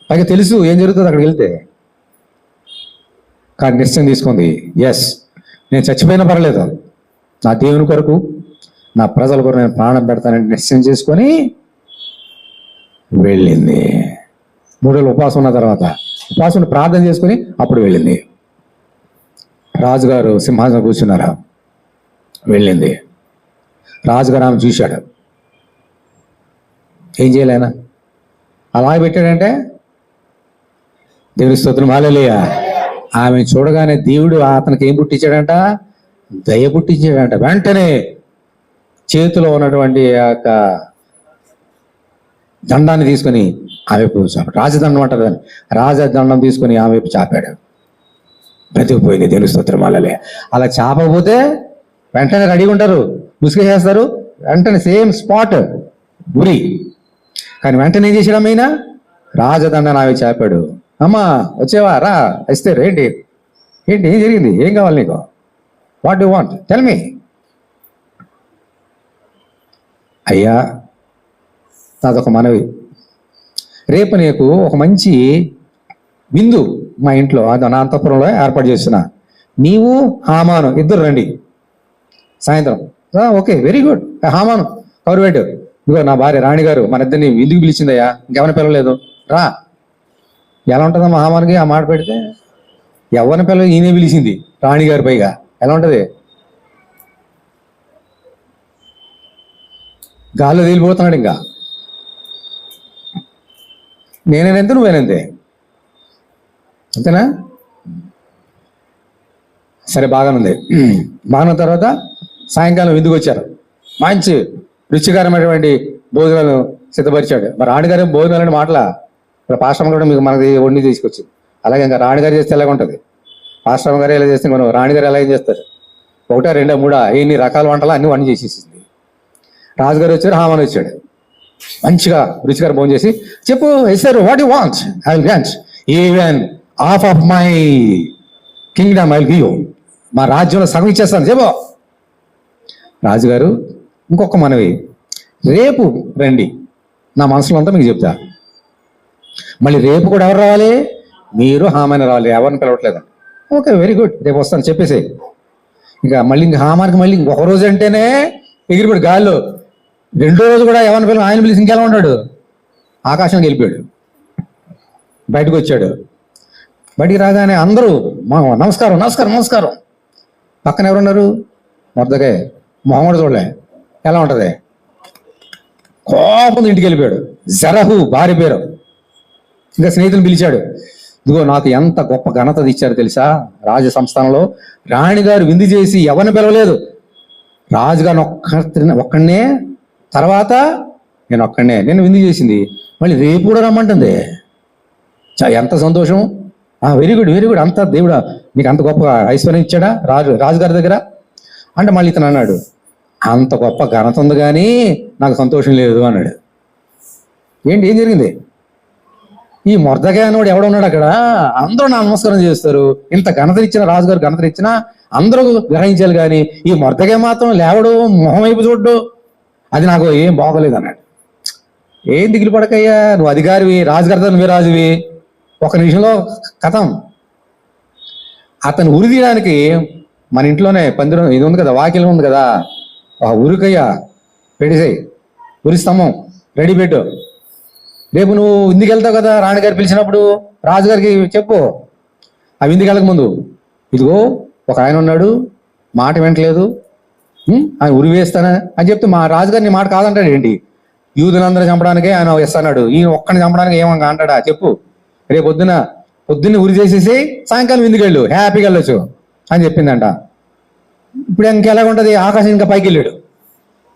పైగా తెలుసు ఏం జరుగుతుంది అక్కడికి వెళ్తే. కానీ నిశ్చయం తీసుకుంది, ఎస్ నేను చచ్చిపోయినా పర్లేదు, నా దేవుని కొరకు, నా ప్రజల కొరకు నేను ప్రాణం పెడతానని నిశ్చయం చేసుకొని వెళ్ళింది. 3 రోజులు ఉపవాసం ఉన్న తర్వాత ఉపవాసం ప్రార్థన చేసుకుని అప్పుడు వెళ్ళింది. రాజుగారు సింహాసనం కూర్చున్నారా, వెళ్ళింది. రాజుగారు ఆమె చూశాడు. ఏం చేయలేనా? అలా పెట్టాడంటే దేవుని స్తోత్రం, హల్లెలూయా. ఆమె చూడగానే దేవుడు అతనికి ఏం పుట్టించాడంట? దయ పుట్టించాడంట. వెంటనే చేతిలో ఉన్నటువంటి ఆ యొక్క దండాన్ని తీసుకొని ఆమె వైపు చాపాడు. రాజదండం అంటారు, రాజదండం తీసుకొని ఆమె వైపు చాపాడు. బ్రతికిపోయింది. దేవుని స్తోత్రం, హల్లెలూయా. అలా చాపకపోతే వెంటనే రెడీగా ఉంటారు, ముసుగేసేస్తారు, వెంటనే సేమ్ స్పాట్ గురి. కానీ వెంటనే ఏం చేసాడు? అమ్మైనా రాజదండాన్ని ఆమె చాపాడు. అమ్మా వచ్చేవా, రా ఇస్తే ఏంటి ఏం జరిగింది, ఏం కావాలి నీకు, what you want, tell me. అయ్యా నాదొక మనవి, రేపు నీకు ఒక మంచి విందు మా ఇంట్లో నా అంతఃపురంలో ఏర్పాటు చేస్తున్నా. నీవు హామాను ఇద్దరు రండి సాయంత్రం. Okay, very good. హామాను కౌరువేడు, ఇదిగో నా భార్య రాణిగారు మన ఇద్దరిని విందుకు పిలిచిందయ్యా, ఇంకెవరిని పిలవలేదు, రా. ఎలా ఉంటుందమ్మా హామానికి ఆ మాట పెడితే? ఎవరిని పిల్లలు ఈయనే పిలిచింది, రాణిగారు. పైగా ఎలా ఉంటుంది? గాల్లో తేలిపోతున్నాడు. ఇంకా నేనేనంతే నువ్వేనంతే, అంతేనా? సరే బాగానుంది. బాగాన్న తర్వాత సాయంకాలం విందుకు వచ్చారు. మంచి రుచికరమైనటువంటి భోజనాలు సిద్ధపరిచాడు. మరి రాణిగారు భోజనాలని మాటలా, ఇక్కడ పాశ్రమ కూడా మీకు మనకి వండి తీసుకొచ్చింది. అలాగే ఇంకా రాణిగారు చేస్తే ఎలాగ ఉంటుంది? పాశ్రమ గారు ఎలా చేస్తే మనం రాణిగారు ఎలా ఏం చేస్తారు? 1, 2, 3 ఎన్ని రకాల వంటలు అన్ని వండి చేసేసింది. రాజుగారు వచ్చారు, హామాన్ వచ్చాడు. మంచిగా రుచికర భోజనం చేసి, చెప్పు ఇస్తారు, what you want, I will grant even half of my Kingdom I will give you. మా రాజ్యంలో సగం ఇచ్చేస్తాను చెప్పు. రాజుగారు ఇంకొక మనవి, రేపు రండి, నా మనసులో అంతా మీకు చెప్తా. మళ్ళీ రేపు కూడా ఎవరు రావాలి? మీరు హామాన్ రావాలి, ఎవరిని పిలవట్లేదండి. ఓకే, వెరీ గుడ్, రేపు వస్తాను చెప్పేసి. ఇంకా మళ్ళీ ఇంకా హామాన్కి మళ్ళీ ఇంకొక రోజు అంటేనే ఎగిరిపోయాడు గాల్లో. 2వ రోజు కూడా ఎవరిని పిల్లలు ఆయన పిలిచి ఇంకెలా ఉన్నాడు? ఆకాశానికి వెళ్ళిపోయాడు. బయటకు వచ్చాడు. బయటికి రాగానే అందరూ నమస్కారం నమస్కారం నమస్కారం. పక్కన ఎవరున్నారు? మొర్దెకై. మొహం కూడా చూడలే. ఎలా ఉంటుంది? కోపం ఇంటికి వెళ్ళిపోయాడు. జరహు భార్య పేరు. ఇంకా స్నేహితులు పిలిచాడు, ఇదిగో నాకు ఎంత గొప్ప ఘనత ఇచ్చారు తెలుసా, రాజ సంస్థానంలో రాణిగారు విందు చేసి ఎవరిని పిలవలేదు, రాజుగారిని ఒక్కడనే, తర్వాత నేను విందు చేసింది, మళ్ళీ రేపు కూడా రమ్మంటుంది. ఎంత సంతోషం. వెరీ గుడ్ వెరీ గుడ్, అంత దేవుడా నీకు అంత గొప్ప ఐశ్వర్యం ఇచ్చాడా రాజుగారి దగ్గర అంటే, మళ్ళీ ఇతను అన్నాడు, అంత గొప్ప ఘనత ఉంది కానీ నాకు సంతోషం లేదు అన్నాడు. ఏం జరిగింది? ఈ మొర్దకాయ అనేవాడు ఎవడ ఉన్నాడు అక్కడ, అందరూ నా నమస్కారం చేస్తారు, ఇంత ఘనత ఇచ్చిన రాజుగారు ఘనత ఇచ్చినా అందరూ గ్రహించాలి, కానీ ఈ మొర్దకాయ మాత్రం లేవడు, మొహం వైపు చూడ్డు, అది నాకు ఏం బాగోలేదు అన్నాడు. ఏం దిగులు పడకయ్యా, నువ్వు అధికారివి, రాజుగారితో నువ్వే రాజువి, ఒక నిమిషంలో కథం. అతను ఉరి తీయడానికి మన ఇంట్లోనే పందిరం ఇది ఉంది కదా, వాకిలం ఉంది కదా, ఉరికయ్యా పెట్టేసాయి, ఉరి స్తంభం రెడీ పెట్టు, రేపు నువ్వు విందుకు వెళ్తావు కదా, రాణిగారు పిలిచినప్పుడు రాజుగారికి చెప్పు, ఆ విందుకు వెళ్ళక ముందు, ఇదిగో ఒక ఆయన ఉన్నాడు, మాట వింటలేదు, ఆయన ఉరి వేస్తానా అని చెప్తే, మా రాజుగారిని మాట కాదంటాడు ఏంటి, యూదులందరూ చంపడానికి ఆయన అన్నాడు, ఈయన ఒక్కడిని చంపడానికి ఏమన్నా అంటాడా చెప్పు, రేపు పొద్దున్నే ఉరి చేసేసి సాయంకాలం విందుకు వెళ్ళు, హ్యాపీగా వెళ్ళొచ్చు అని చెప్పిందంట. ఇప్పుడు ఇంకెలాగ ఉంటుంది, ఆకాశం ఇంకా పైకి వెళ్ళాడు,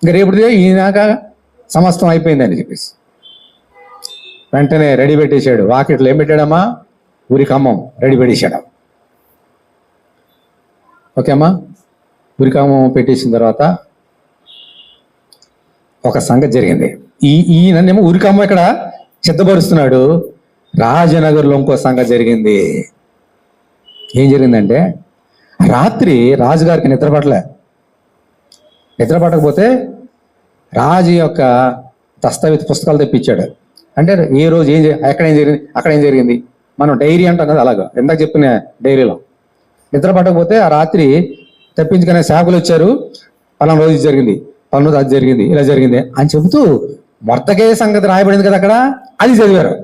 ఇంకా రేపు ఈయనాక సమస్తం అయిపోయిందని చెప్పేసి వెంటనే రెడీ పెట్టేశాడు. వాకిట్లో ఏం పెట్టాడమ్మా, ఉరి కమ్మం రెడీ పెట్టేశాడు. ఓకే అమ్మా, ఉరి కమ్మం పెట్టేసిన తర్వాత ఒక సంగతి జరిగింది. ఈయనేమో ఉరి కమ్మం ఇక్కడ సిద్ధపరుస్తున్నాడు, రాజనగర్లో ఇంకో సంగతి జరిగింది. ఏం జరిగిందంటే, రాత్రి రాజుగారికి నిద్ర పట్టకపోతే రాజు యొక్క దస్తావేజ్ పుస్తకాలు తెప్పించాడు. అంటే ఏ రోజు ఎక్కడ ఏం జరిగింది, అక్కడ ఏం జరిగింది, మనం డైరీ అంటాం కదా, అలాగా ఎందాక చెప్పిన డైరీలో. నిద్ర పట్టకపోతే ఆ రాత్రి తెప్పించుకునే సేవకులు వచ్చారు, పలానా రోజు జరిగింది, పలానా రోజు అది జరిగింది, ఇలా జరిగింది అని చెబుతూ మొర్దెకై సంగతి రాయబడింది కదా అక్కడ, అది చదివారు.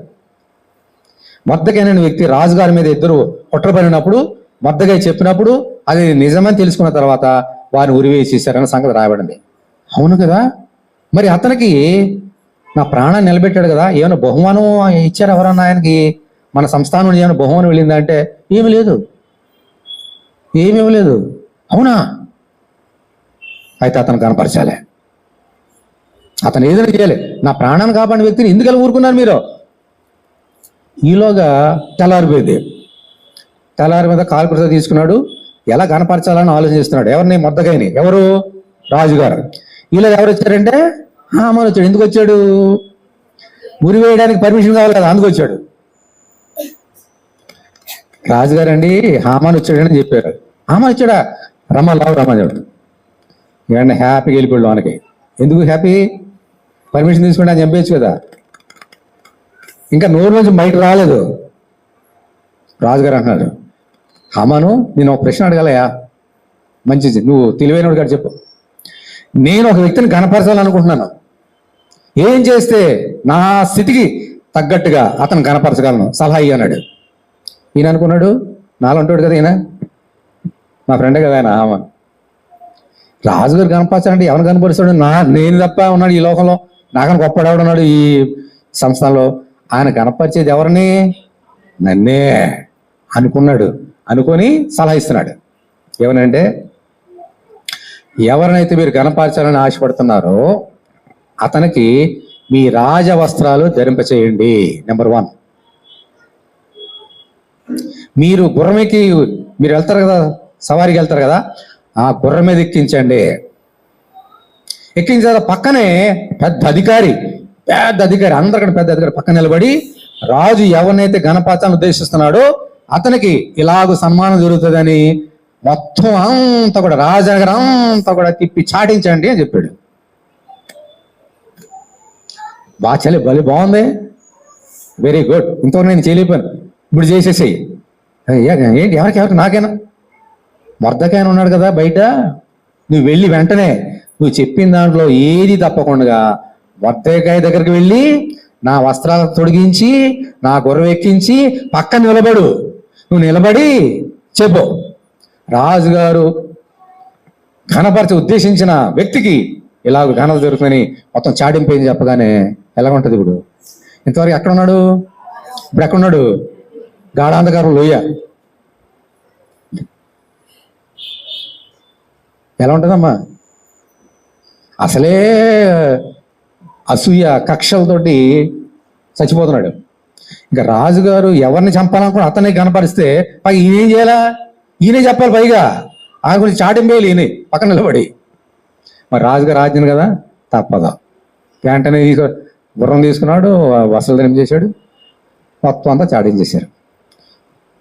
మొర్దెకై అనే వ్యక్తి రాజుగారి మీద ఇద్దరు కుట్రపడినప్పుడు మొర్దెకై చెప్పినప్పుడు అది నిజమని తెలుసుకున్న తర్వాత వారిని ఉరివేసేసారన్న సంగతి రాయబడింది. అవును కదా, మరి అతనికి నా ప్రాణాన్ని నిలబెట్టాడు కదా, ఏమైనా బహుమానం ఇచ్చారు ఎవరన్నా ఆయనకి, మన సంస్థానం నుండి ఏమైనా బహుమానం వెళ్ళిందంటే ఏమీ లేదు. అవునా, అయితే అతను కనపరచాలి, అతను ఏదైనా చేయాలి. నా ప్రాణాన్ని కాపాడిన వ్యక్తిని ఎందుకలా ఊరుకున్నారు మీరు? ఈలోగా తెల్లారిపోయింది. తెల్లారి మీద కాల్పురత తీసుకున్నాడు, ఎలా కనపరచాలని ఆలోచన చేస్తున్నాడు. ఎవరిని? మొర్దెకైని. ఎవరు? రాజుగారు. ఇలా ఎవరు వచ్చారంటే హామాను వచ్చాడు. ఎందుకు వచ్చాడు? ఉరి వేయడానికి పర్మిషన్ కావాలి కదా, అందుకు వచ్చాడు. రాజుగారు అండి హామాను వచ్చాడని చెప్పారు. హామాను వచ్చాడా? రమ్మని చెప్పాడు. ఏమన్నా హ్యాపీగా వెళ్ళిపోయాడు లోనకి. ఎందుకు హ్యాపీ? పర్మిషన్ తీసుకుంటే అని చంపేయచ్చు కదా. ఇంకా నోరు నుంచి బయట రాలేదు. రాజుగారు అంటున్నాడు, హామాను నేను ఒక ప్రశ్న అడగలయా, మంచిది, నువ్వు తెలివైనడు గారు చెప్పు. నేను ఒక వ్యక్తిని కనపరచాలనుకుంటున్నాను, ఏం చేస్తే నా స్థితికి తగ్గట్టుగా అతను కనపరచగలను, సలహా అన్నాడు. ఈయన అనుకున్నాడు, నాలో ఉంటాడు కదా ఈయన, మా ఫ్రెండే కదా ఆయన హామాను. రాజుగారు కనపరచాలంటే ఎవరిని కనపరుస్తాడు? నేను తప్ప ఉన్నాడు ఈ లోకంలో, నాకన్నా గొప్ప ఉన్నాడు ఈ సంస్థలో, ఆయన కనపరిచేది ఎవరిని? నన్నే అనుకున్నాడు. అనుకొని సలహా ఇస్తున్నాడు. ఏమనంటే, ఎవరినైతే మీరు కనపరచాలని ఆశపడుతున్నారో అతనికి మీ రాజ వస్త్రాలు ధరింపచేయండి. నెంబర్ 1. మీరు గుర్రమెక్కి మీరు వెళ్తారు కదా, సవారికి వెళ్తారు కదా, ఆ గుర్రం మీద ఎక్కించండి. ఎక్కించిన పక్కనే పెద్ద అధికారి అందరికంటే పెద్ద అధికారి పక్కన నిలబడి రాజు ఎవరినైతే గణపరచాలని ఉద్దేశిస్తున్నాడో అతనికి ఇలాగ సన్మానం జరుగుతుందని మొత్తం అంతా కూడా రాజనగర్ అంతా కూడా తిప్పి చాటించండి అని చెప్పాడు. బలి బాగుంది, వెరీ గుడ్, ఇంతవరకు నేను చేయలేకపోయాను, ఇప్పుడు చేసేసేయి. ఏంటి ఎవరికి నాకేనా? మొర్దెకై ఉన్నాడు కదా బయట, నువ్వు వెళ్ళి వెంటనే నువ్వు చెప్పిన దాంట్లో ఏది తప్పకుండా మొర్దెకై దగ్గరికి వెళ్ళి నా వస్త్రాలు తొడిగించి నా గుర్రం ఎక్కించి పక్కన నిలబడు. నువ్వు నిలబడి చెప్పు, రాజుగారు ఘనపరచ ఉద్దేశించిన వ్యక్తికి ఇలాగ ఘనత జరుగుతుందని మొత్తం చాటింపేది చెప్పగానే ఎలా ఉంటుంది ఇప్పుడు? ఇంతవరకు ఎక్కడ ఉన్నాడు? ఇప్పుడు ఎక్కడున్నాడు? గాఢాంధకారం లోయ. ఎలా ఉంటుందమ్మా? అసలే అసూయ కక్షలతోటి చచ్చిపోతున్నాడు. ఇంకా రాజుగారు ఎవరిని చంపాలనుకుని అతన్ని కనపరిస్తే పైగా ఈయనేం చేయాలా? ఈయనే చెప్పాలి. పైగా ఆయన గురించి చాటింపేయాలి ఈయన పక్కన నిలబడి. మరి రాజుగారు ఆజ్ఞను కదా, తప్పదా. వెంటనే గుర్రం తీసుకున్నాడు, వసలు చేశాడు, మొత్తం అంతా చాటించేశారు.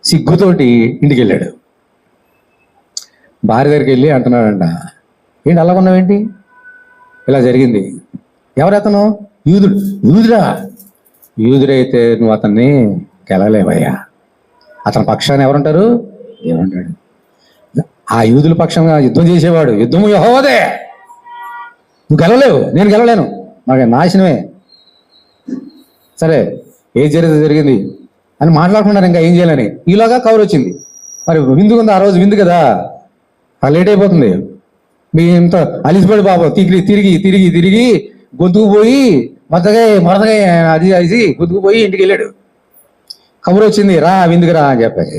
సిగ్గుతోటి ఇంటికి వెళ్ళాడు. భార్య దగ్గరికి వెళ్ళి అంటున్నాడంట, ఏంటి అలా ఉన్నావేంటి? ఇలా జరిగింది. ఎవరతను? యూదుడు. యూదుడైతే నువ్వు అతన్ని గెలలేవయ్యా. అతని పక్షాన్ని ఎవరుంటారు? ఏమంటాడు? ఆ యూదుల పక్షంగా యుద్ధం చేసేవాడు. యుద్ధము యెహోవాదే, నువ్వు గెలవలేవు, నేను గెలవలేను, మాకు నాశనమే. సరే ఏం జరిగింది అని మాట్లాడుకున్నారు. ఇంకా ఏం చేయాలని ఈలోగా కవర్ వచ్చింది. మరి విందు ఉంది, ఆ రోజు విందు కదా, లేట్ అయిపోతుంది. మీ ఇంత అలిసిపడి బాబు తిరిగి గొంతుకు పోయి మరదగా అది గొంతుకు పోయి ఇంటికి వెళ్ళాడు. కబురు వచ్చింది, రా విందుకు రా అని చెప్పేసి.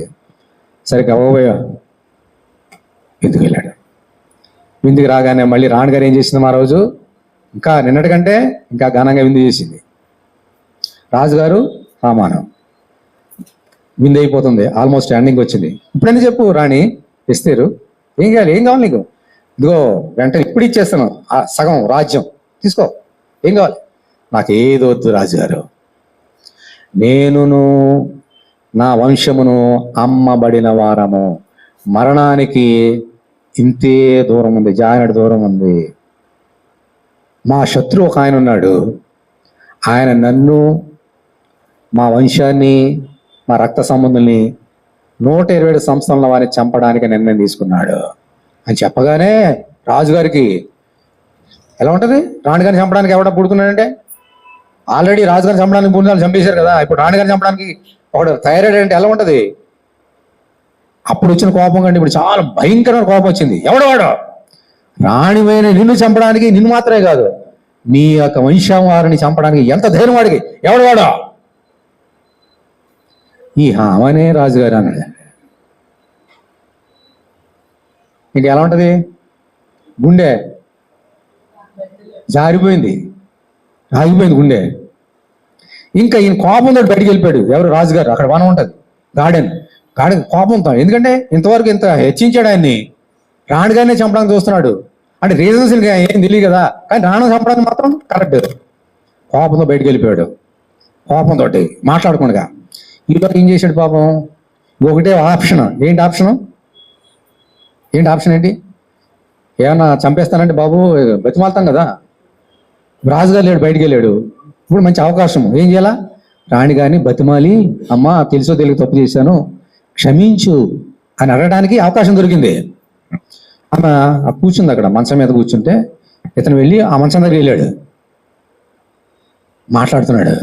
సరే కబోయా విందుకు వెళ్ళాడు. విందుకు రాగానే మళ్ళీ రాణిగారు ఏం చేసింది? ఆ రోజు ఇంకా నిన్నటికంటే ఇంకా ఘనంగా విందు చేసింది. రాజుగారు హామాను. విందు అయిపోతుంది, ఆల్మోస్ట్ ఎండింగ్ వచ్చింది. ఇప్పుడెందుకు చెప్పు రాణి ఎస్తేరు, ఏం కావాలి నీకు? ఇదిగో వెంటనే ఇప్పుడు ఇచ్చేస్తాను ఆ సగం రాజ్యం, తీసుకో. ఏం కావాలి? నాకు ఏది వద్దు రాజుగారు, నేనును నా వంశమును అమ్మబడిన వారము, మరణానికి ఇంతే దూరం ఉంది, జానడి దూరం ఉంది. మా శత్రువు ఒక ఆయన ఉన్నాడు, ఆయన నన్ను, మా వంశాన్ని, మా రక్త సంబంధుల్ని 127 సంవత్సరాల వారిని చంపడానికి నిర్ణయం తీసుకున్నాడు అని చెప్పగానే రాజుగారికి ఎలా ఉంటుంది? రాణిగారిని చంపడానికి ఎవడ పుడుతున్నాడంటే, ఆల్రెడీ రాజుగారిని చంపడానికి 3 నెలలు చంపేశారు కదా, ఇప్పుడు రాణిగారిని చంపడానికి ఒకడు తయారయ్యాడు అంటే ఎలా ఉంటుంది? అప్పుడు వచ్చిన కోపం కంటే ఇప్పుడు చాలా భయంకరమైన కోపం వచ్చింది. ఎవడవాడు? రాణివైన నిన్ను చంపడానికి, నిన్ను మాత్రమే కాదు నీ యొక్క వంశం వారిని చంపడానికి ఎంత ధైర్యం వాడికి? ఎవడవాడు? ఈ హామనే రాజుగారు అన్నాడు. ఇంక ఎలా ఉంటుంది? గుండె జారిపోయింది, ఆగిపోయింది గుండె. ఇంకా ఈయన కోపంతో బయటికి వెళ్ళిపోయాడు. ఎవరు? రాజుగారు. అక్కడ వనం ఉంటుంది, గార్డెన్ కోపంతో. ఎందుకంటే ఇంతవరకు ఇంత హెచ్చించాడు ఆయన్ని, రాణిగారినే చంపడానికి చూస్తున్నాడు అంటే రీజన్స్ ఇంకా ఏం తెలియదు కదా, కానీ రాణి చంపడానికి మాత్రం కరెక్ట్. కోపంతో బయటికి వెళ్ళిపోయాడు, కోపంతో మాట్లాడకుండా. ఈలో ఏం చేశాడు పాపం? ఒకటే ఆప్షన్. ఏంటి ఆప్షన్ ఏంటి? ఏమన్నా చంపేస్తానంటే బాబు బతిమాలుతాం కదా. రాజుగారు లేడు, బయటికి వెళ్ళాడు. ఇప్పుడు మంచి అవకాశం. ఏం చేయాలా? రాణిగారిని బతిమాలి, అమ్మ తెలుసో తెలియక తప్పు చేశాను, క్షమించు అని అడగడానికి అవకాశం దొరికింది. ఆమె కూర్చుంది అక్కడ మంచం మీద కూర్చుంటే, ఇతను వెళ్ళి ఆ మంచం దగ్గర వెళ్ళాడు, మాట్లాడుతున్నాడు.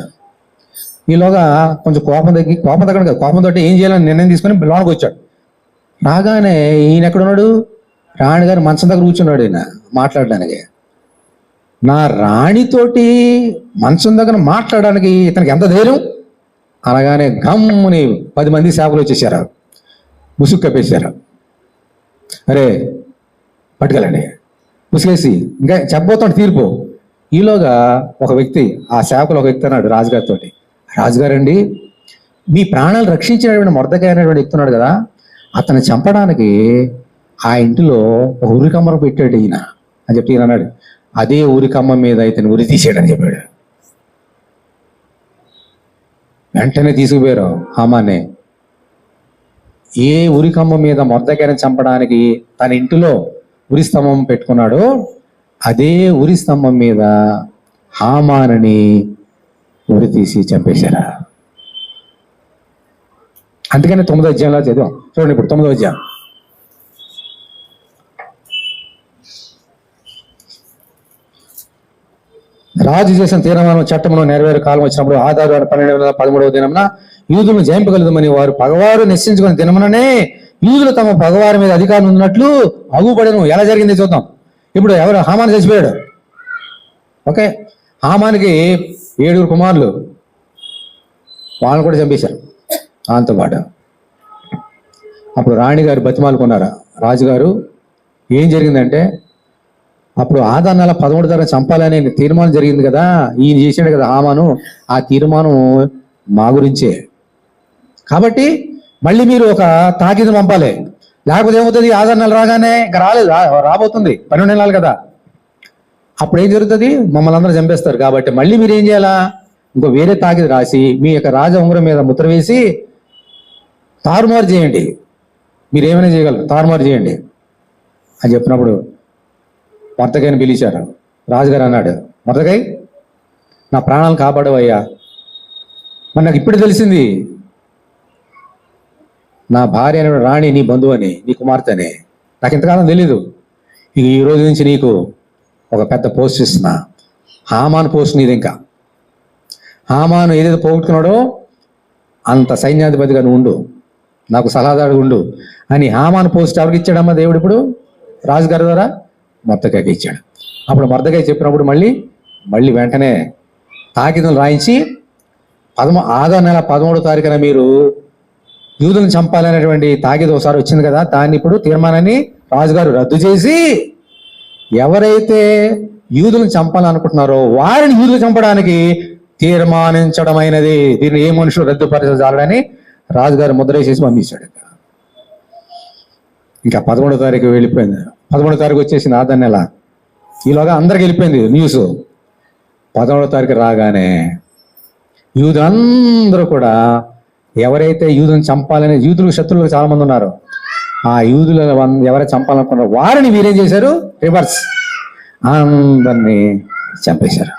ఈలోగా కొంచెం కోపంతో ఏం చేయాలని నిర్ణయం తీసుకొని లోనకి వచ్చాడు. రాగానే ఈయన ఎక్కడున్నాడు? రాణిగారు మంచం దగ్గర కూర్చున్నాడు. ఈయన మాట్లాడడానికి, నా రాణితోటి మంచం దగ్గర మాట్లాడడానికి ఇతనికి ఎంత ధైర్యం? అనగానే గమ్ముని 10 మంది సేవకులు వచ్చేసారు, ముసుగు కప్పేశారు. అరే పట్టుకెళ్ళండి, ముసుగేసి ఇంకా చెప్పబోతాడు తీర్పు. ఈలోగా ఒక వ్యక్తి, ఆ సేవకులు ఒక వ్యక్తి అన్నాడు రాజుగారితో, రాజుగారండి, మీ ప్రాణాలు రక్షించినటువంటి మొర్దెకాయి అనేటువంటి వ్యక్తి ఉన్నాడు కదా, అతన్ని చంపడానికి ఆ ఇంటిలో ఒక ఉరికమ్మను పెట్టాడు ఈయన అని చెప్పి ఈయన అన్నాడు. అదే ఉరికమ్మ మీద ఇతను ఉరి తీసాడని చెప్పాడు. వెంటనే తీసుకుపోయారు హామానే. ఏ ఉరికమ్మ మీద మొర్దెకాయిని చంపడానికి తన ఇంటిలో ఉరి స్తంభం పెట్టుకున్నాడో అదే ఉరి స్తంభం మీద హామానని ఉరి తీసి చంపేశారా. అందుకని 9వ అధ్యాయంలో చదివాం. చూడండి ఇప్పుడు 9వ అధ్యాయం. రాజు చేసిన తీర్మానం చట్టమును నెరవేరు కాలం వచ్చినప్పుడు ఆదారు 1213వ దినమున యూదులను జయింపగలదమని వారు పగవారు నిశ్చయించుకున్న దినముననే యూదులు తమ పగవారి మీద అధికారం ఉన్నట్లు అగుపడను. ఎలా జరిగింది చూద్దాం. ఇప్పుడు ఎవరు? హామాను చచ్చిపోయాడు. ఓకే, హామానికి 7 కుమారులు, వాళ్ళని కూడా చంపేశారు దాంతో పాటు. అప్పుడు రాణి గారు బతిమాలుకున్నారు రాజుగారు, ఏం జరిగిందంటే అప్పుడు ఆదా నెల 13 తారీఖు చంపాలనే తీర్మానం జరిగింది కదా, ఈయన చేసాడు కదా హామాను, ఆ తీర్మానం మా గురించే, కాబట్టి మళ్ళీ మీరు ఒక తాకీదు పంపాలి, లేకపోతే ఏమవుతుంది, ఆదా నెల రాగానే ఇంకా రాలేదు, రాబోతుంది 12 నెలలు కదా, అప్పుడు ఏం జరుగుతుంది, మమ్మల్ని అందరూ చంపేస్తారు, కాబట్టి మళ్ళీ మీరు ఏం చేయాలా, ఇంకో వేరే తాకీదు రాసి మీ యొక్క రాజ ఉంగరం మీద ముద్ర వేసి తారుమారు చేయండి, మీరు ఏమైనా చేయగలరు, తారుమారు చేయండి అని చెప్పినప్పుడు మొర్దెకైని పిలిచారు. రాజుగారు అన్నాడు, మొర్దెకై నా ప్రాణాలను కాపాడవయ్యా, మరి నాకు ఇప్పుడు తెలిసింది నా భార్య అనే రాణి నీ బంధువు అని, నీ కుమార్తె అని, నాకు ఇంతకాలం తెలీదు, ఇక ఈ రోజు నుంచి నీకు ఒక పెద్ద పోస్ట్ ఇస్తున్నా, హామాను పోస్ట్ నీది, ఇంకా హామాను ఏదైతే పోగొట్టుకున్నాడో అంత సైన్యాధిపతిగా నువ్వు ఉండు, నాకు సలహాదారుడు ఉండు అని హామాను పోస్ట్ ఎవరికి ఇచ్చాడమ్మా దేవుడు, ఇప్పుడు రాజుగారి ద్వారా మొర్దెకైకి ఇచ్చాడు. అప్పుడు మొర్దెకై చెప్పినప్పుడు మళ్ళీ వెంటనే తాకీదులు రాయించి ఆదో నెల 13వ తారీఖున మీరు యూదులను చంపాలనేటువంటి తాకీదు ఒకసారి వచ్చింది కదా, దాన్ని ఇప్పుడు తీర్మానాన్ని రాజుగారు రద్దు చేసి ఎవరైతే యూదులను చంపాలనుకుంటున్నారో వారిని యూదులు చంపడానికి తీర్మానించడమైనది, దీన్ని ఏ మనుషులు రద్దుపరచాలని రాజుగారు ముద్ర వేసేసి పంపించాడు. ఇంకా 11వ తారీఖు వెళ్ళిపోయింది, 11వ తారీఖు వచ్చేసింది ఆదా నెల, ఈలోగా అందరికి వెళ్ళిపోయింది న్యూస్. 11వ తారీఖు రాగానే యూదులందరూ కూడా ఎవరైతే యూదులను చంపాలని, యూదులు శత్రువులు చాలా మంది ఉన్నారు, ఆ యూదులు ఎవరైతే చంపాలనుకున్నారో వారిని వీరేం చేశారు, రివర్స్ అందరినీ చంపేశారు.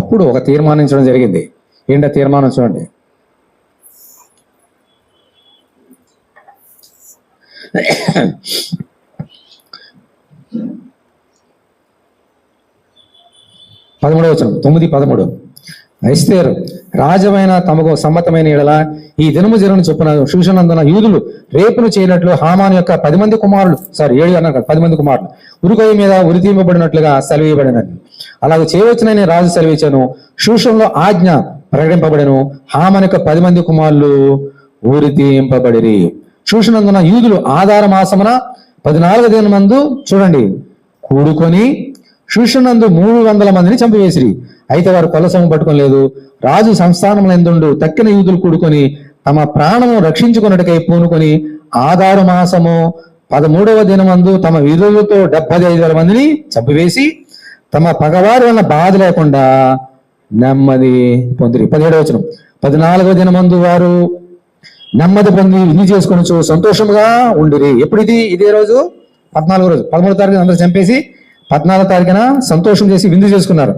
అప్పుడు ఒక తీర్మానించడం జరిగింది. ఏంటో తీర్మానం చూడండి, పదమూడవ వచనం 9:13 ఎస్తేరు రాజమైన తమకు సమ్మతమైన ఎడల ఈ దినము జరుగును చొప్పున శూషణందున యూదులు రేపును చేయనట్లు హామాను యొక్క 10 మంది కుమారులు 7 అన్నారు 10 మంది కుమారులు ఉరికొయ్య మీద ఉరి తీయబడినట్లుగా సెలవేయబడినట్లు అలాగే చేయవచ్చునని రాజు సెలవిచ్చాను. శూషణలో ఆజ్ఞ ప్రకటింపబడెను. హామాను యొక్క 10 మంది కుమారులు ఉరి తీయింపబడిరి. శూషణందున యూదులు ఆధార మాసమున 14 దిన మందు చూడండి కూడుకొని శూషణందు 300 మందిని చంపివేసిరి. అయితే వారు కొలసము పట్టుకోలేదు. రాజు సంస్థానముల యందుండు తక్కిన యూదులు కూడుకొని తమ ప్రాణము రక్షించుకున్నట్టుకై పూనుకొని ఆధార మాసము 13వ దినమందు తమ విధులతో 75,000 మందిని చంపివేసి తమ పగవారి వలన బాధ లేకుండా నెమ్మది పొందిరి. 17వ వచనం 14వ దినమందు వారు నెమ్మది పొంది విందు చేసుకొనొచ్చు సంతోషంగా ఉండిరి. ఎప్పుడు ఇదే రోజు 14వ రోజు 13వ తారీఖున అందరూ చంపేసి 14వ తారీఖున సంతోషం చేసి విందు చేసుకున్నారు.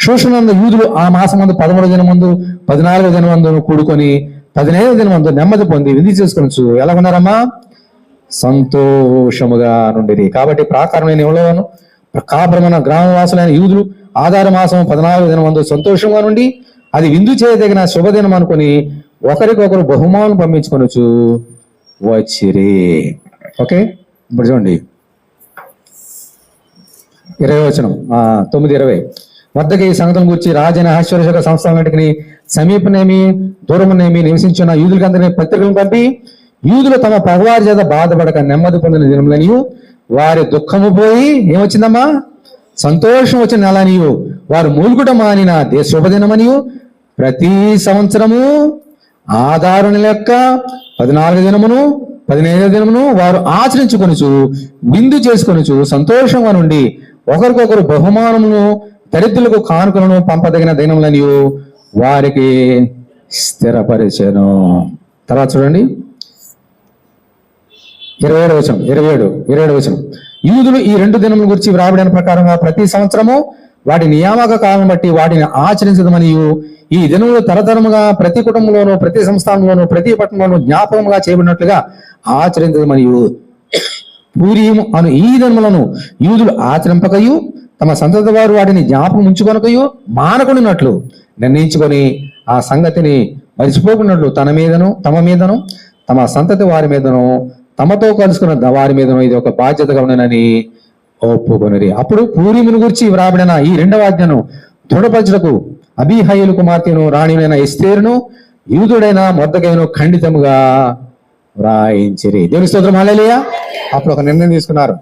శోషణందు యూదులు ఆ మాసమందు 13వ దినమందు 14వ దినమందు కూడుకొని 15వ దినమందు నెమ్మది పొంది విందు చేసుకొనొచ్చు. ఎలా ఉన్నారమ్మా? సంతోషముగా నుండిరి. కాబట్టి ప్రాకారమైన ఎవరోను కాపురమైన గ్రామవాసులైన యూదులు ఆధార మాసం 14వ దినమందు సంతోషంగా నుండి అది విందు చేయదగిన శుభదినం అనుకుని ఒకరికొకరు బహుమానం పంపించుకొనొచ్చు వచ్చిరి. ఓకే, ఇప్పుడు చూడండి 20వ వచనం 9:20 వద్దకి ఈ సంగతుల గురించి రాజైన ఆశ్చర్యశక సంస్థలన్నిటికీ సమీపనేమి దూరమునేమి నివసించిన యూదులకందరినీ పత్రికలను పంపి యూదులు తమ పగవారి చేత బాధపడక నెమ్మది పొందిన దినములనియు వారి దుఃఖము పోయి ఏమొచ్చిందమ్మా సంతోషం వచ్చిన నెలనియు వారు మూలుగుట మానిన శుభదినమనియు ప్రతి సంవత్సరము ఆధారణ లెక్క 14వ దినమును 15వ దినమును వారు ఆచరించుకొనుచు విందు చేసుకొనుచు సంతోషంగా నుండి ఒకరికొకరు బహుమానమును దరిద్రులకు కానుకలను పంపదగిన దినములనియు వారికి స్థిరపరిచెను. తర్వాత చూడండి 27వ వచనం యూదులు ఈ 2 దినముల గురించి వ్రాబడిన ప్రకారంగా ప్రతి సంవత్సరము వాటి నియామక కాలం బట్టి వాటిని ఆచరించదమనియు ఈ దినములు తరతరముగా ప్రతి కుటుంబంలోనూ ప్రతి సంస్థానంలోనూ ప్రతి పట్టణంలోనూ జ్ఞాపకముగా చేయబడినట్లుగా ఆచరించదమనియు పూరీము అను ఈ దినములను యూదులు ఆచరింపకయు తమ సంతతి వారు వాటిని జ్ఞాపకం ఉంచుకొనకయు మానకున్నట్లు నిర్ణయించుకొని ఆ సంగతిని మరిచిపోకున్నట్లు తమ మీదను తమ సంతతి వారి మీదను తమతో కలుసుకున్న వారి మీదను ఇది ఒక బాధ్యతగా ఉండనని ఒప్పుకొనిరి. అప్పుడు పూరీమును గురించి వ్రాబడిన ఈ 2వ ఆజ్ఞను దృఢపరచుటకు అబీహయలు కుమార్తెను రాణినైన ఎస్తేరును యూదుడైన మొర్దెకైను ఖండితముగా వ్రాయించిరి. దేవుని స్తోత్రం, హల్లెలూయా. అప్పుడు ఒక నిర్ణయం తీసుకున్నారు.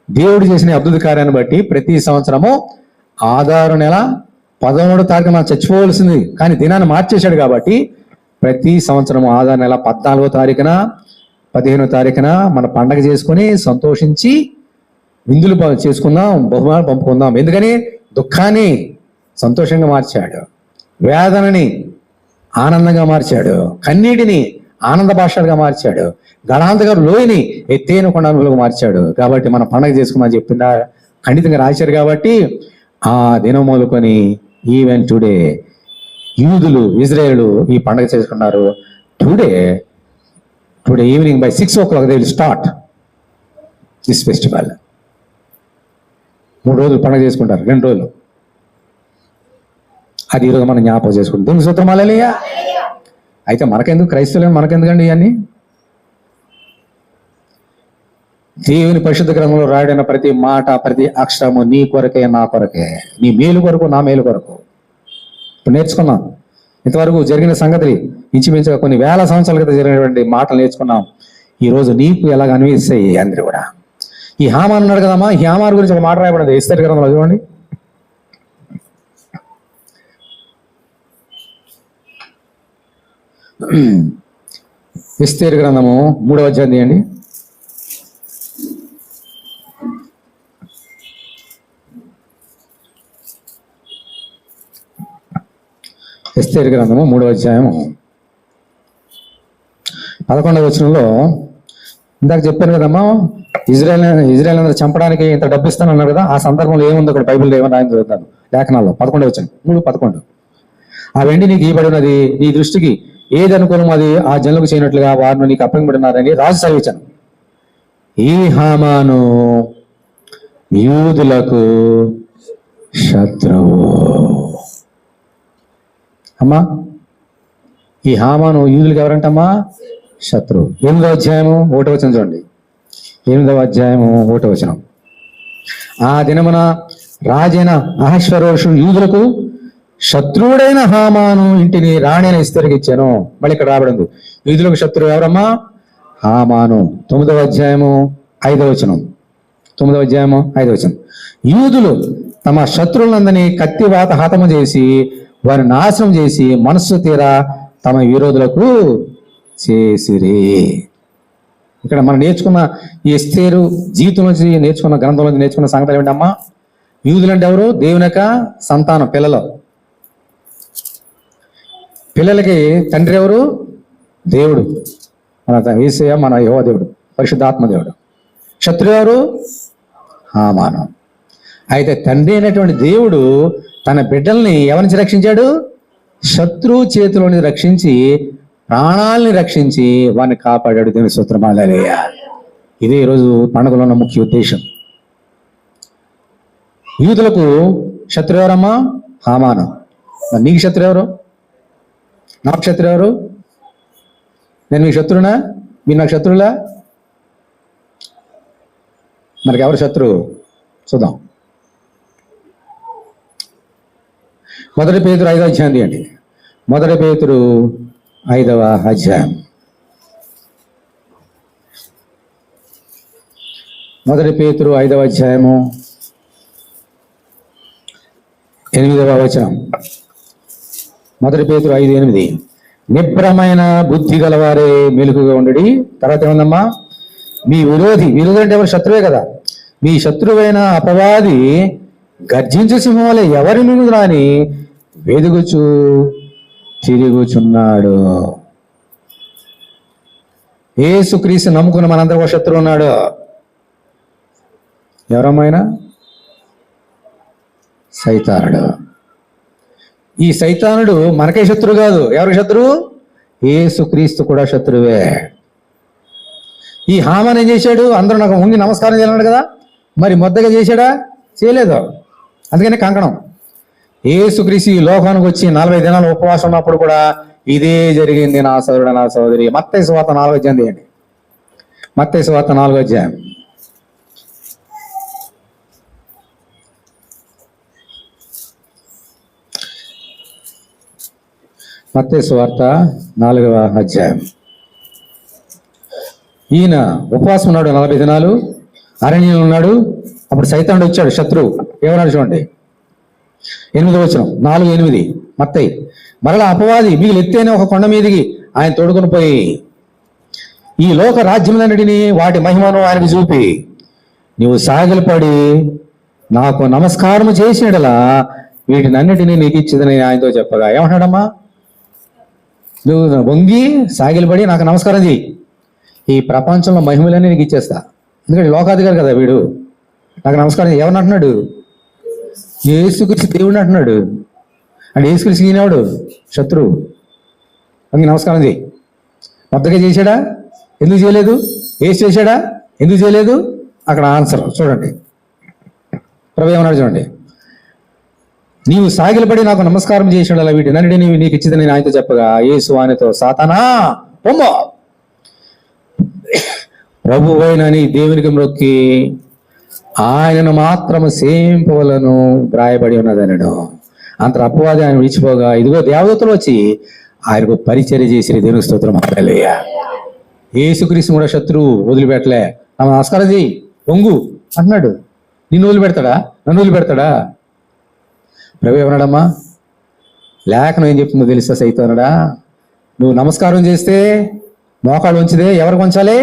దేవుడు చేసిన అద్భుత కార్యాన్ని బట్టి ప్రతి సంవత్సరము ఆదారు నెల 11వ తారీఖున మనం చచ్చిపోవలసింది, కానీ దినాన్ని మార్చేశాడు కాబట్టి ప్రతి సంవత్సరము ఆదారు నెల 14వ తారీఖున 15వ తారీఖున మన పండగ చేసుకొని సంతోషించి విందులు చేసుకుందాం, బహుమానాలు పంపుకుందాం. ఎందుకని? దుఃఖాన్ని సంతోషంగా మార్చాడు, వేదనని ఆనందంగా మార్చాడు, కన్నీటిని ఆనంద భాషలుగా మార్చాడు, గణాంతగారు లోయని ఎత్తైన కొండలుగా మార్చాడు. కాబట్టి మన పండగ చేసుకుందామని చెప్పిందా ఖండితంగా రాశారు. కాబట్టి ఆ దినం మొదలుకొని ఈవెన్ టుడే యూదులు, ఇజ్రాయేలు ఈ పండగ చేసుకున్నారు. Today evening by 6 o'clock they will start this festival. 3 రోజులు పండగ చేసుకుంటారు, 2 రోజులు. అది ఈరోజు మనం జ్ఞాపకం చేసుకుంటాం. దేవుని స్తోత్రం, హల్లెలూయా. అయితే మనకెందుకు, క్రైస్తవులు మనకెందుకండి ఇవన్నీ? దేవుని పరిశుద్ధ గ్రంథంలో రాయడిన ప్రతి మాట, ప్రతి అక్షరము నీ కొరకే, నా కొరకే, నీ మేలు కొరకు, నా మేలు కొరకు. ఇప్పుడు నేర్చుకున్నాం. ఇంతవరకు జరిగిన సంగతి ఇంచుమించుగా కొన్ని వేల సంవత్సరాల క్రితం జరిగినటువంటి మాటలు నేర్చుకున్నాం. ఈరోజు నీకు ఎలాగ అన్వయిస్తాయి అందరూ కూడా. ఈ హామాన్ అన్నాడు కదమ్మా, ఈ హామాన్ గురించి ఒక మాట రాయబడింది ఎస్తేరు గ్రంథంలో, చూడండి. ఎస్తేరు గ్రంథము 3వ అధ్యాయం తీయండి. ఎస్తేరు గ్రంథము 3వ అధ్యాయము 11వ వచనంలో ఇందాక చెప్పాను కదమ్మా, ఇజ్రాయెల్ అందరూ చంపడానికి ఇంత డబ్బు ఇస్తానన్నారు కదా. ఆ సందర్భంలో ఏముంది అక్కడ బైబిల్లో ఏమన్నా ఆయన చదువుతాను లేఖనాల్లో 11వ వచనం 3:11. ఆ వెండి నీకు ఇవ్వబడి ఉన్నది, నీ దృష్టికి ఏది అనుకూలం అది ఆ జనులకు చేయనట్లుగా వారిని నీకు అప్పగింపబడినారని రాజు సెలవిచ్చాను. ఈ హామాను యూదులకు శత్రువు. అమ్మా, ఈ హామాను యూదులకు ఎవరంటమ్మా? శత్రువు. 8వ అధ్యాయము 1వ వచనం చూడండి. 8వ అధ్యాయము 1వ వచనం. ఆ దినమున రాజైన అహశ్వేరోషు యూదులకు శత్రువుడైన హామాను ఇంటిని రాణిని ఎస్తేరుకి ఇచ్చాను. మళ్ళీ ఇక్కడ రాబడింది, యూదులకు శత్రువు ఎవరమ్మా? హామాను. 9వ అధ్యాయము 5వ వచనం. 9వ అధ్యాయము 5వ వచనం. యూదులు తమ శత్రువులందరినీ కత్తివాత హతము చేసి వారిని నాశనం చేసి మనస్సు తీరా తమ విరోధులకు చేసిరి. ఇక్కడ మనం నేర్చుకున్న ఈ ఎస్తేరు జీవితం నుంచి నేర్చుకున్న గ్రంథంలో నేర్చుకున్న సంగతి ఏమిటమ్మా? యూదులు అంటే ఎవరు? దేవుని యొక్క సంతానం, పిల్లలు. పిల్లలకి తండ్రి ఎవరు? దేవుడు, మన యేసయ్య, మన యెహోవా దేవుడు, పరిశుద్ధాత్మ దేవుడు. శత్రువు ఎవరు? హామాను. అయితే తండ్రి అయినటువంటి దేవుడు తన బిడ్డల్ని ఎవరి నుంచి రక్షించాడు? శత్రువు చేతిలోని రక్షించి, ప్రాణాలని రక్షించి వారిని కాపాడాడు. దేవుని స్తోత్రం, హల్లెలూయా. ఇదే ఈరోజు పండుగలో ఉన్న ముఖ్య ఉద్దేశం. యూదులకు శత్రువు ఎవరమ్మా? హామాను. నీకు శత్రువు ఎవరు? నాకు శత్రువు ఎవరు? నేను మీకు శత్రువునా? మీరు నాకు శత్రువులా? మనకి ఎవరు శత్రువు చూద్దాం. 1 పేతురు 5వ అధ్యాయం తీయండి. 1 పేతురు 5వ అధ్యాయం. 1 పేతురు 5వ అధ్యాయము 8వ వచనం. 1 పేతురు 5:8. నిబ్రమైన బుద్ధి గలవారే మెలకుగా ఉండడి. తర్వాత ఏముందమ్మా? మీ విరోధి అంటే ఎవరు? శత్రువే కదా. మీ శత్రువైన అపవాది గర్జించు సింహం వలె ఎవరి మీద రాని వెదుగుచు తిరుగుచున్నాడు. యేసుక్రీస్తు నమ్ముకున్న మనందరూ ఒక శత్రువు ఉన్నాడు. ఎవరమ్మాయినా? సైతానుడు. ఈ సైతానుడు మనకే శత్రువు కాదు. ఎవరికి శత్రువు? యేసుక్రీస్తు కూడా శత్రువే. ఈ హామాన్ ఏం చేశాడు? అందరూ నాకు ముందు నమస్కారం చేయాలన్నాడు కదా, మరి మొద్దగా చేశాడా? చేయలేదు. అందుకని కంకణం. యేసుక్రీస్తు ఈ లోకానికి వచ్చి 40 దినాలు ఉపవాసం ఉన్నప్పుడు కూడా ఇదే జరిగింది. నా సోదరుడు, నా సోదరి. మత్తయి సువార్త 4వ అధ్యాయం తీయండి. మత్తయి సువార్త 4వ అధ్యాయం. మత్తయి సువార్త 4వ అధ్యాయం. ఈయన ఉపవాసం ఉన్నాడు 40 దినాలు, అరణ్యంలో ఉన్నాడు. అప్పుడు సైతానుడు వచ్చాడు, శత్రువు. ఏమన్నాడు చూడండి, 8వ వచనం, 4:8. మత్తయి, మరలా అపవాది మీకు ఎత్తైన ఒక కొండ మీదికి ఆయన తోడుకొని పోయి ఈ లోక రాజ్యములన్నిటినీ వాటి మహిమను ఆయనకు చూపి నీవు సాగిలపడి నాకు నమస్కారం చేసినలా వీటినన్నిటినీ నీకు ఇచ్చేదని ఆయనతో చెప్పగా ఏమంటాడమ్మా, నువ్వు వంగి సాగిలపడి నాకు నమస్కారం చేయి, ఈ ప్రపంచంలో మహిమలన్నీ నీకు ఇచ్చేస్తా. ఎందుకంటే లోకాధికారి కదా వీడు. నాకు నమస్కారం ఎవరిని అంటున్నాడు? యేసుక్రీస్తు దేవుడిని అంటున్నాడు. అంటే యేసుక్రీస్తు ఈనాడు శత్రువు. వంగి నమస్కారం చేయి. మొత్తగా చేశాడా? ఎందుకు చేయలేదు? ఏసు చేశాడా? ఎందుకు చేయలేదు? అక్కడ ఆన్సర్ చూడండి. ప్రభు ఏమన్నాడు చూడండి, నీవు సాగిలపడి నాకు నమస్కారం చేసాడు అలా వీటినన్నిటి నీకు ఇచ్చింది నేను ఆయనతో చెప్పగా యేసు ఆయనతో, సాతానా పొమ్మో, ప్రభువైన నీ దేవునికి మ్రొక్కి ఆయనను మాత్రము సేవింపవలను వ్రాయబడి ఉన్నదనడు. అంత అపవాది ఆయన విడిచిపోగా ఇదిగో దేవదూతలు వచ్చి ఆయనకు పరిచర్య చేసి దేవునికి స్తోత్రం. హల్లెలూయా. యేసుక్రీస్తు కూడా శత్రువు వదిలిపెట్టలే. ఆమె నమస్కారం చేయి, వంగు అంటున్నాడు. నిన్ను వదిలిపెడతాడా? నన్ను వదిలిపెడతాడా? ప్రభు ఏమన్నాడమ్మా, లేఖనం ఏం చెప్తుందో తెలుసా? సైతానుడా, నువ్వు నమస్కారం చేస్తే మోకాళ్ళు వంచిదే ఎవరికి వంచాలి?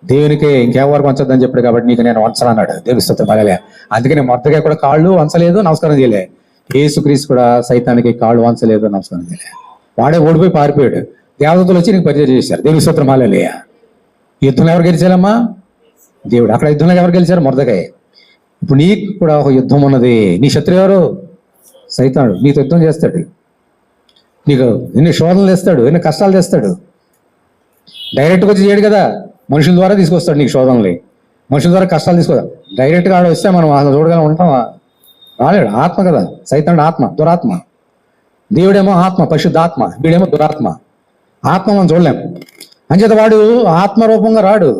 దేవునికే, ఇంకెవరికి వంచొద్దని చెప్పాడు. కాబట్టి నీకు నేను వంచాలన్నాడు. దేవుని స్తోత్రం. బాగాలే. అందుకని మొత్తగా కూడా కాళ్ళు వంచలేదు, నమస్కారం చేయలే. యేసుక్రీస్తు కూడా సైతానికి కాళ్ళు వంచలేదు, నమస్కారం చేయలే. వాడే ఓడిపోయి పారిపోయాడు. దేవదూతలు వచ్చి నీకు పరిచయం చేశారు. దేవుని స్తోత్రం. హల్లెలూయా. యుద్ధంలో ఎవరు గెలిచారమ్మా? దేవుడు. అక్కడ యుద్ధంలో ఎవరు గెలిచారు? మొర్దెకై. ఇప్పుడు నీకు కూడా ఒక యుద్ధం ఉన్నది. నీ శత్రువు ఎవరు? సైతానుడు. నీతో యుద్ధం చేస్తాడు. నీకు ఎన్ని శోధనలు తెస్తాడు, ఎన్ని కష్టాలు తెస్తాడు. డైరెక్ట్గా వచ్చి చేయడు కదా, మనుషుల ద్వారా తీసుకొస్తాడు నీకు శోధనలు, మనుషుల ద్వారా కష్టాలు తీసుకోదా. డైరెక్ట్గా ఆడ వస్తే మనం అసలు చూడగా ఉంటామా? రాలేడు. ఆత్మ కదా సైతానుడు, ఆత్మ, దురాత్మ. దేవుడేమో ఆత్మ, పరిశుద్ధాత్మ. వీడేమో దురాత్మ. ఆత్మ మనం చూడలేం. అంచేత వాడు ఆత్మ రూపంగా రాడు,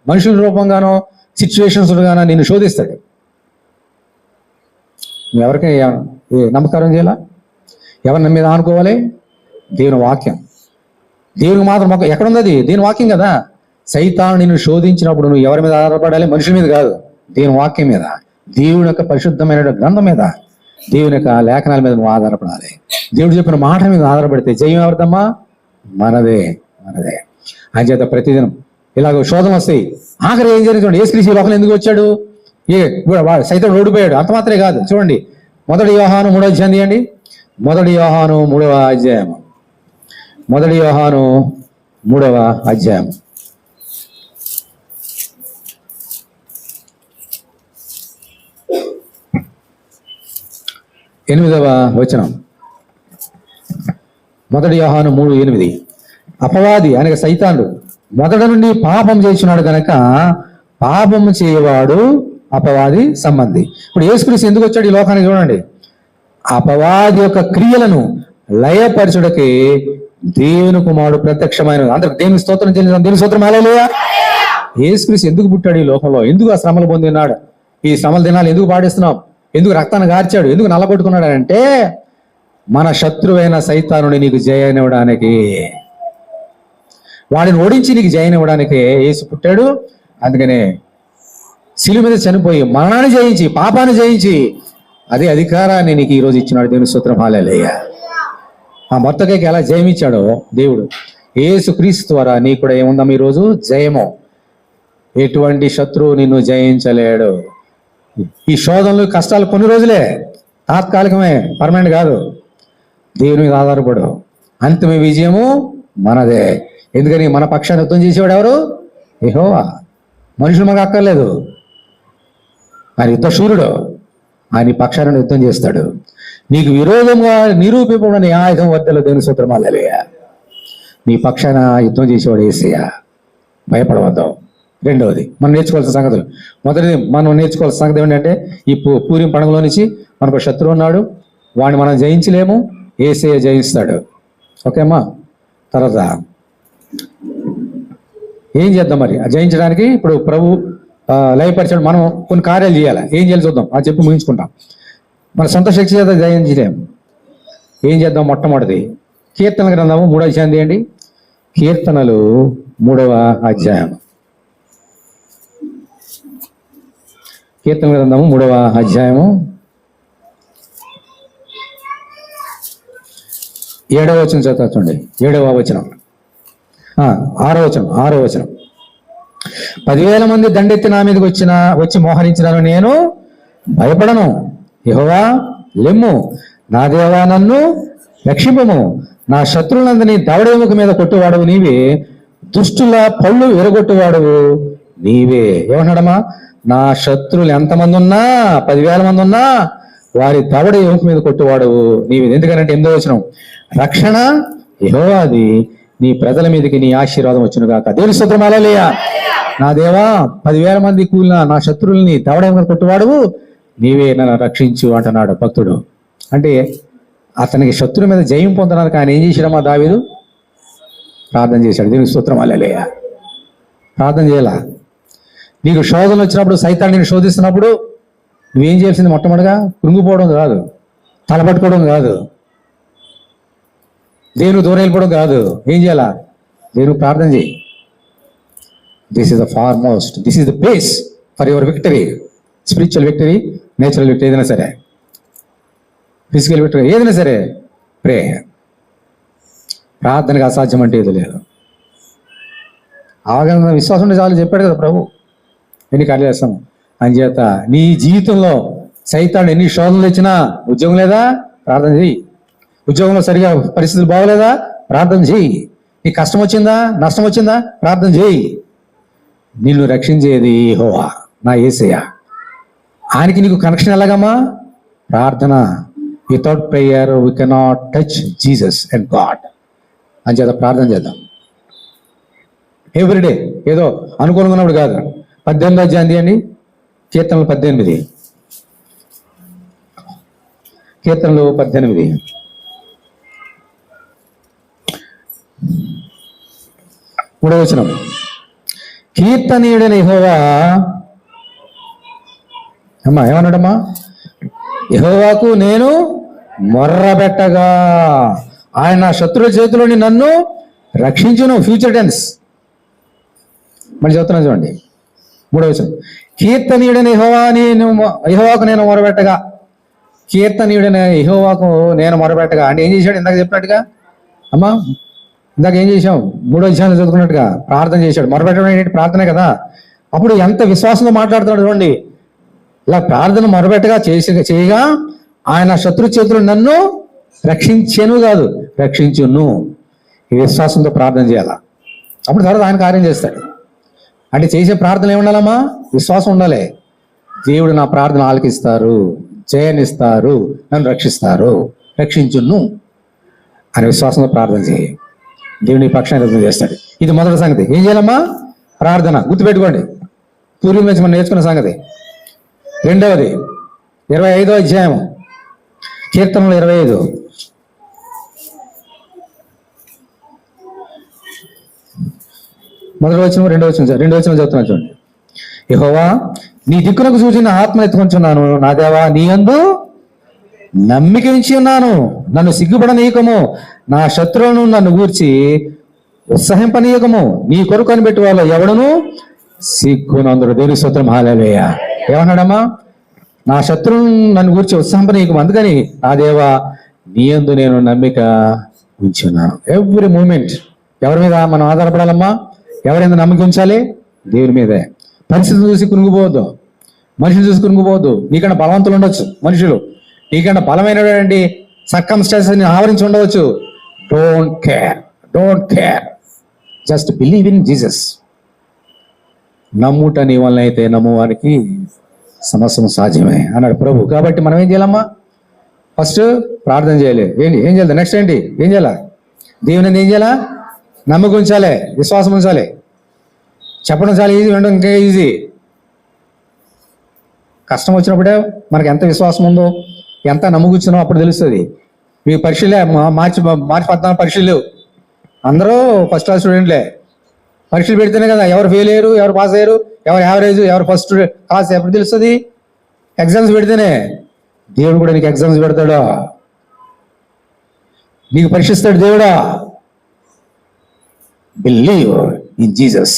మనుషుల రూపంగానో సిచ్యువేషన్స్ గానో నిన్ను శోధిస్తాడు. నువ్వు ఎవరికి నమస్కారం చేయాలా? ఎవరి మీద ఆనుకోవాలి? దేవుని వాక్యం. దేవునికి మాత్రం ఎక్కడుంది అది? దేవుని వాక్యం కదా. సైతాను నిన్ను శోధించినప్పుడు నువ్వు ఎవరి మీద ఆధారపడాలి? మనుషుల మీద కాదు, దేవుని వాక్యం మీద, దేవుని యొక్క పరిశుద్ధమైన గ్రంథం మీద, దేవుని యొక్క లేఖనాల మీద నువ్వు ఆధారపడాలి. దేవుడు చెప్పిన మాట మీద ఆధారపడితే జయం ఎవరిదమ్మా? మనదే, మనదే. అంచేత ప్రతిదినం ఇలాగ శోధన వస్తాయి. ఆఖరి ఏం జరిగింది చూడండి. యేసుక్రీస్తు లోకంలో ఎందుకు వచ్చాడు? సైతం ఓడిపోయాడు. అంత మాత్రమే కాదు. చూడండి, 1 యోహాను 3వ అధ్యాయం తీయండి. 1 యోహాను 3వ అధ్యాయం. 1 యోహాను 3వ అధ్యాయం. 8వ వచనం. 1 యోహాను 3:8. అపవాది అనగా సైతానుడు మొదట నుండి పాపం చేస్తున్నాడు కనుక పాపము చేయవాడు అపవాది సంబంధి. ఇప్పుడు యేసుక్రీస్తు ఎందుకు వచ్చాడు ఈ లోకానికి? చూడండి, అపవాది యొక్క క్రియలను లయపరచుటకి దేవుని కుమారుడు ప్రత్యక్షమైన. అందరికి దేవుని స్తోత్రం చెల్లించాం. దేవుని స్తోత్రం. హల్లెలూయా. యేసుక్రీస్తు ఎందుకు పుట్టాడు ఈ లోకంలో? ఎందుకు ఆ శ్రమలు పొందినాడు? ఈ శ్రమల దినాలు ఎందుకు పాటిస్తున్నాం? ఎందుకు రక్తాన్ని గార్చాడు? ఎందుకు నల్లగొట్టుకున్నాడు అంటే మన శత్రువైన సైతానుని నీకు జయనివ్వడానికి, వాడిని ఓడించి నీకు జయనివ్వడానికి యేసు పుట్టాడు. అందుకనే శిలువ మీద చనిపోయి మరణాన్ని జయించి పాపాన్ని జయించి అదే అధికారాన్ని నీకు ఈరోజు ఇచ్చినాడు. దేవుని స్తోత్రం. హల్లెలూయా. ఆ మొత్తకైకి ఎలా జయమిచ్చాడో దేవుడు, యేసు క్రీస్తు ద్వారా నీకు కూడా ఏముందాం ఈరోజు? జయము. ఎటువంటి శత్రువు నిన్ను జయించలేడు. ఈ శోధనలు కష్టాలు కొన్ని రోజులే, తాత్కాలికమే, పర్మనెంట్ కాదు. దేవుని మీద ఆధారపడు. అంతిమ విజయము మనదే. ఎందుకని మన పక్షాన్ని యుద్ధం చేసేవాడు ఎవరు? యెహోవా. మనుషులు మాకు అక్కర్లేదు. ఆయన యుద్ధశూరుడు. ఆయన పక్షాన్ని యుద్ధం చేస్తాడు. నీకు విరోధంగా నిరూపింపబడిన ఆయుధం వద్దలో దేవుని స్తోత్రం. హల్లెలూయా. నీ పక్షాన యుద్ధం చేసేవాడు యేసయ్య. భయపడవద్దు. రెండవది మనం నేర్చుకోవాల్సిన సంగతులు. మొదటిది మనం నేర్చుకోవాల్సిన సంగతి ఏంటంటే ఈ పూర్యం పండుగలో నుంచి మనకు శత్రువు ఉన్నాడు, వాడిని మనం జయించలేము, యేసయ్య జయిస్తాడు. ఓకే అమ్మా. తర్వాత ఏం చేద్దాం మరి జయించడానికి? ఇప్పుడు ప్రభు లయపరిచాడు, మనం కొన్ని కార్యాలు చేయాలి. ఏం చేయాలి చూద్దాం, అది చెప్పి ముగించుకుంటాం. మన సొంత శక్తి చేత జయించలేము. ఏం చేద్దాం? మొట్టమొదటిది కీర్తనల గ్రంథము 3వ అధ్యాయం తీయండి. కీర్తనలు 3వ అధ్యాయం. కీర్తనల గ్రంథము 3వ అధ్యాయము 7వ వచనం చదువుతుంది. 7వ వచనం, 6వ వచనం. 10,000 మంది దండెత్తి నా మీదకి వచ్చి మోహరించినాను, నేను భయపడను. యెహోవా లెమ్ము, నా దేవా నన్ను రక్షింపము. నా శత్రువులందరినీ దవడెముక మీద కొట్టువాడవు నీవే, దుష్టుల పళ్ళు విరగొట్టువాడవు నీవే. ఏమన్నాడమ్మా? నా శత్రువులు ఎంతమంది ఉన్నా, 10,000 మంది ఉన్నా, వారి దవడ ఎముక మీద కొట్టువాడవు నీవే. ఎందుకంటే 8వ వచనం, రక్షణ యెహోవాది, నీ ప్రజల మీదకి నీ ఆశీర్వాదం వచ్చును గాక. దేవుని స్తోత్రం. హల్లెలూయా. నా దేవా, 10,000 మంది కూలిన నా శత్రువుల్ని దవడ ఎముక కొట్టువాడవు నీవే, నన్ను రక్షించు అంటున్నాడు భక్తుడు. అంటే అతనికి శత్రువు మీద జయం పొందడానికి ఆయన ఏం చేశాడమ్మా? దావీదు ప్రార్థన చేశాడు. దేవుని స్తోత్రం. హల్లెలూయా. ప్రార్థన చేయాల. నీకు శోధనలు వచ్చినప్పుడు, సైతాన్ని నేను శోధిస్తున్నప్పుడు నువ్వేం చేయాల్సింది? మొట్టమొదటిగా కృంగిపోవడం కాదు, తలపట్టుకోవడం కాదు, దేవుని దూరం వెళ్ళిపోవడం కాదు. ఏం చేయాలా? దేవుని ప్రార్థన చేయి. This is the foremost, this is the base for your victory. Spiritual victory, natural victory, ఏదైనా సరే, ఫిజికల్ విక్టరీ ఏదైనా సరే, ప్రే. ప్రార్థనకు అసాధ్యం అంటే ఏదో లేదు. అవగాహన విశ్వాసం ఉంటే చాలు, చెప్పాడు కదా ప్రభు. ఎన్ని కార్యాలు చేస్తాము అంచేత నీ జీవితంలో సైతాన్ని ఎన్ని శోధనలు ఇచ్చినా ఉద్యోగం లేదా? ప్రార్థన చెయ్యి. ఉద్యోగంలో సరిగా పరిస్థితులు బాగోలేదా? ప్రార్థన చెయ్యి. నీకు కష్టం వచ్చిందా, నష్టం వచ్చిందా? ప్రార్థన చేయి. నిన్ను రక్షించేది యెహోవా, నా యేసయ్య. ఆయనకి నీకు కనెక్షన్ ఎలాగమ్మా? ప్రార్థన. Without prayer we cannot touch Jesus and God. అంచేత ప్రార్థన చేద్దాం ఎవ్రీడే. ఏదో అనుకూలంగా కాదు. 18వ అధ్యాయం తీయండి. కీర్తనలు 18. కీర్తనలు 18. 3వ వచనం, కీర్తనీయుడైన యెహోవా. అమ్మా ఏమన్నాడమ్మా? యెహోవాకు నేను మొర్రబెట్టగా ఆయన శత్రువుల చేతిలోని నన్ను రక్షించును. Future tense. మళ్ళీ చెప్తున్నాను చూడండి. 3వ వచనం, కీర్తనీయుడైన యెహోవాకు నేను మొరబెట్టగా. కీర్తనీయుడైన యెహోవాకు నేను మొరబెట్టగా అంటే ఏం చేశాడు? ఇందాక చెప్పినట్టుగా అమ్మా, ఇందాక ఏం చేశాం? 3వ అధ్యాయం చదువుకున్నట్టుగా ప్రార్థన చేశాడు. మొరబెట్టడం ఏంటి? ప్రార్థనే కదా. అప్పుడు ఎంత విశ్వాసంతో మాట్లాడుతున్నాడు చూడండి. ఇలా ప్రార్థన మొరబెట్టగా చేయగా ఆయన శత్రు చేతులు నన్ను రక్షించెను కాదు, రక్షించును. ఈ విశ్వాసంతో ప్రార్థన చేయాలా. అప్పుడు తర్వాత ఆయన కార్యం చేస్తాడు. అంటే చేసే ప్రార్థన ఏముండాలమ్మా? విశ్వాసం ఉండాలి. దేవుడు నా ప్రార్థన ఆలకిస్తారు, జయనిస్తారు, నన్ను రక్షిస్తారు, రక్షించును అనే విశ్వాసంతో ప్రార్థన చేయి. దేవుని పక్షాన్ని అర్థం చేస్తాడు. ఇది మొదటి సంగతి. ఏం చేయాలమ్మా? ప్రార్థన. గుర్తుపెట్టుకోండి, పూర్వీకుల నుంచి మనం నేర్చుకున్న సంగతి. రెండవది 25వ అధ్యాయం కీర్తనలు 25. మొదటి వచనం, 2వ వచనం చదువుతున్నా చూడండి. యెహోవా నీ దిక్కునకు చూసి నా ఆత్మ ఎత్తుకొంచున్నాను. నా దేవా నీ యందు నమ్మిక ఉంచి ఉన్నాను. నన్ను సిగ్గుపడనీయకము, నా శత్రువులను నన్ను గూర్చి ఉత్సాహింపనీయకము. నీ కొరకు కనిపెట్టి వాళ్ళు ఎవడను సిగ్గునందుడు. దేవుని స్తోత్రం. హల్లెలూయా. ఏమన్నాడమ్మా? నా శత్రువులను నన్ను గూర్చి ఉత్సాహింపనీయకము. అందుకని నా దేవా నీ యందు నేను నమ్మిక ఉంచున్నాను. ఎవ్రీ మూమెంట్ ఎవరి మీద మనం ఆధారపడాలమ్మా? ఎవరైనా నమ్మిక ఉంచాలి? దేవుని మీదే. పరిస్థితులు చూసి కునుగుపోవద్దు, మనుషులు చూసి కునుగుపోవద్దు. నీకన్నా బలవంతులు ఉండొచ్చు మనుషులు, నీకన్నా బలమైనటువంటి సర్కమ్స్టాన్సెస్ ఆవరించి ఉండవచ్చు. Don't care, just believe in Jesus. నమ్ముట నీ వలన అయితే నమ్మువారికి సమస్తం సాధ్యమే అన్నాడు ప్రభు. కాబట్టి మనం ఏం చేయాలమ్మా? ఫస్ట్ ప్రార్థన చేయాలి. ఏం చేయాలి? నెక్స్ట్ ఏంటి? ఏం చేయాలా? దేవుని ఏం చేయాలా? నమ్మకం ఉంచాలి, విశ్వాసం ఉంచాలి. చెప్పడం చాలా ఈజీ, వినడం ఇంకా ఈజీ. కష్టం వచ్చినప్పుడే మనకి ఎంత విశ్వాసం ఉందో, ఎంత నమ్మకూర్చున్నో అప్పుడు తెలుస్తుంది. మీ పరీక్షలే మార్చి 14 పరీక్షలు, అందరూ ఫస్ట్ క్లాస్ స్టూడెంట్లే. పరీక్షలు పెడితేనే కదా ఎవరు ఫెయిల్ అయ్యారు, ఎవరు పాస్ అయ్యారు, ఎవరు యావరేజ్, ఎవరు ఫస్ట్ క్లాస్ ఎప్పుడు తెలుస్తుంది? ఎగ్జామ్స్ పెడితేనే. దేవుడు కూడా నీకు ఎగ్జామ్స్ పెడతాడు. నీకు పరీక్షిస్తాడు దేవుడా. Believe in Jesus,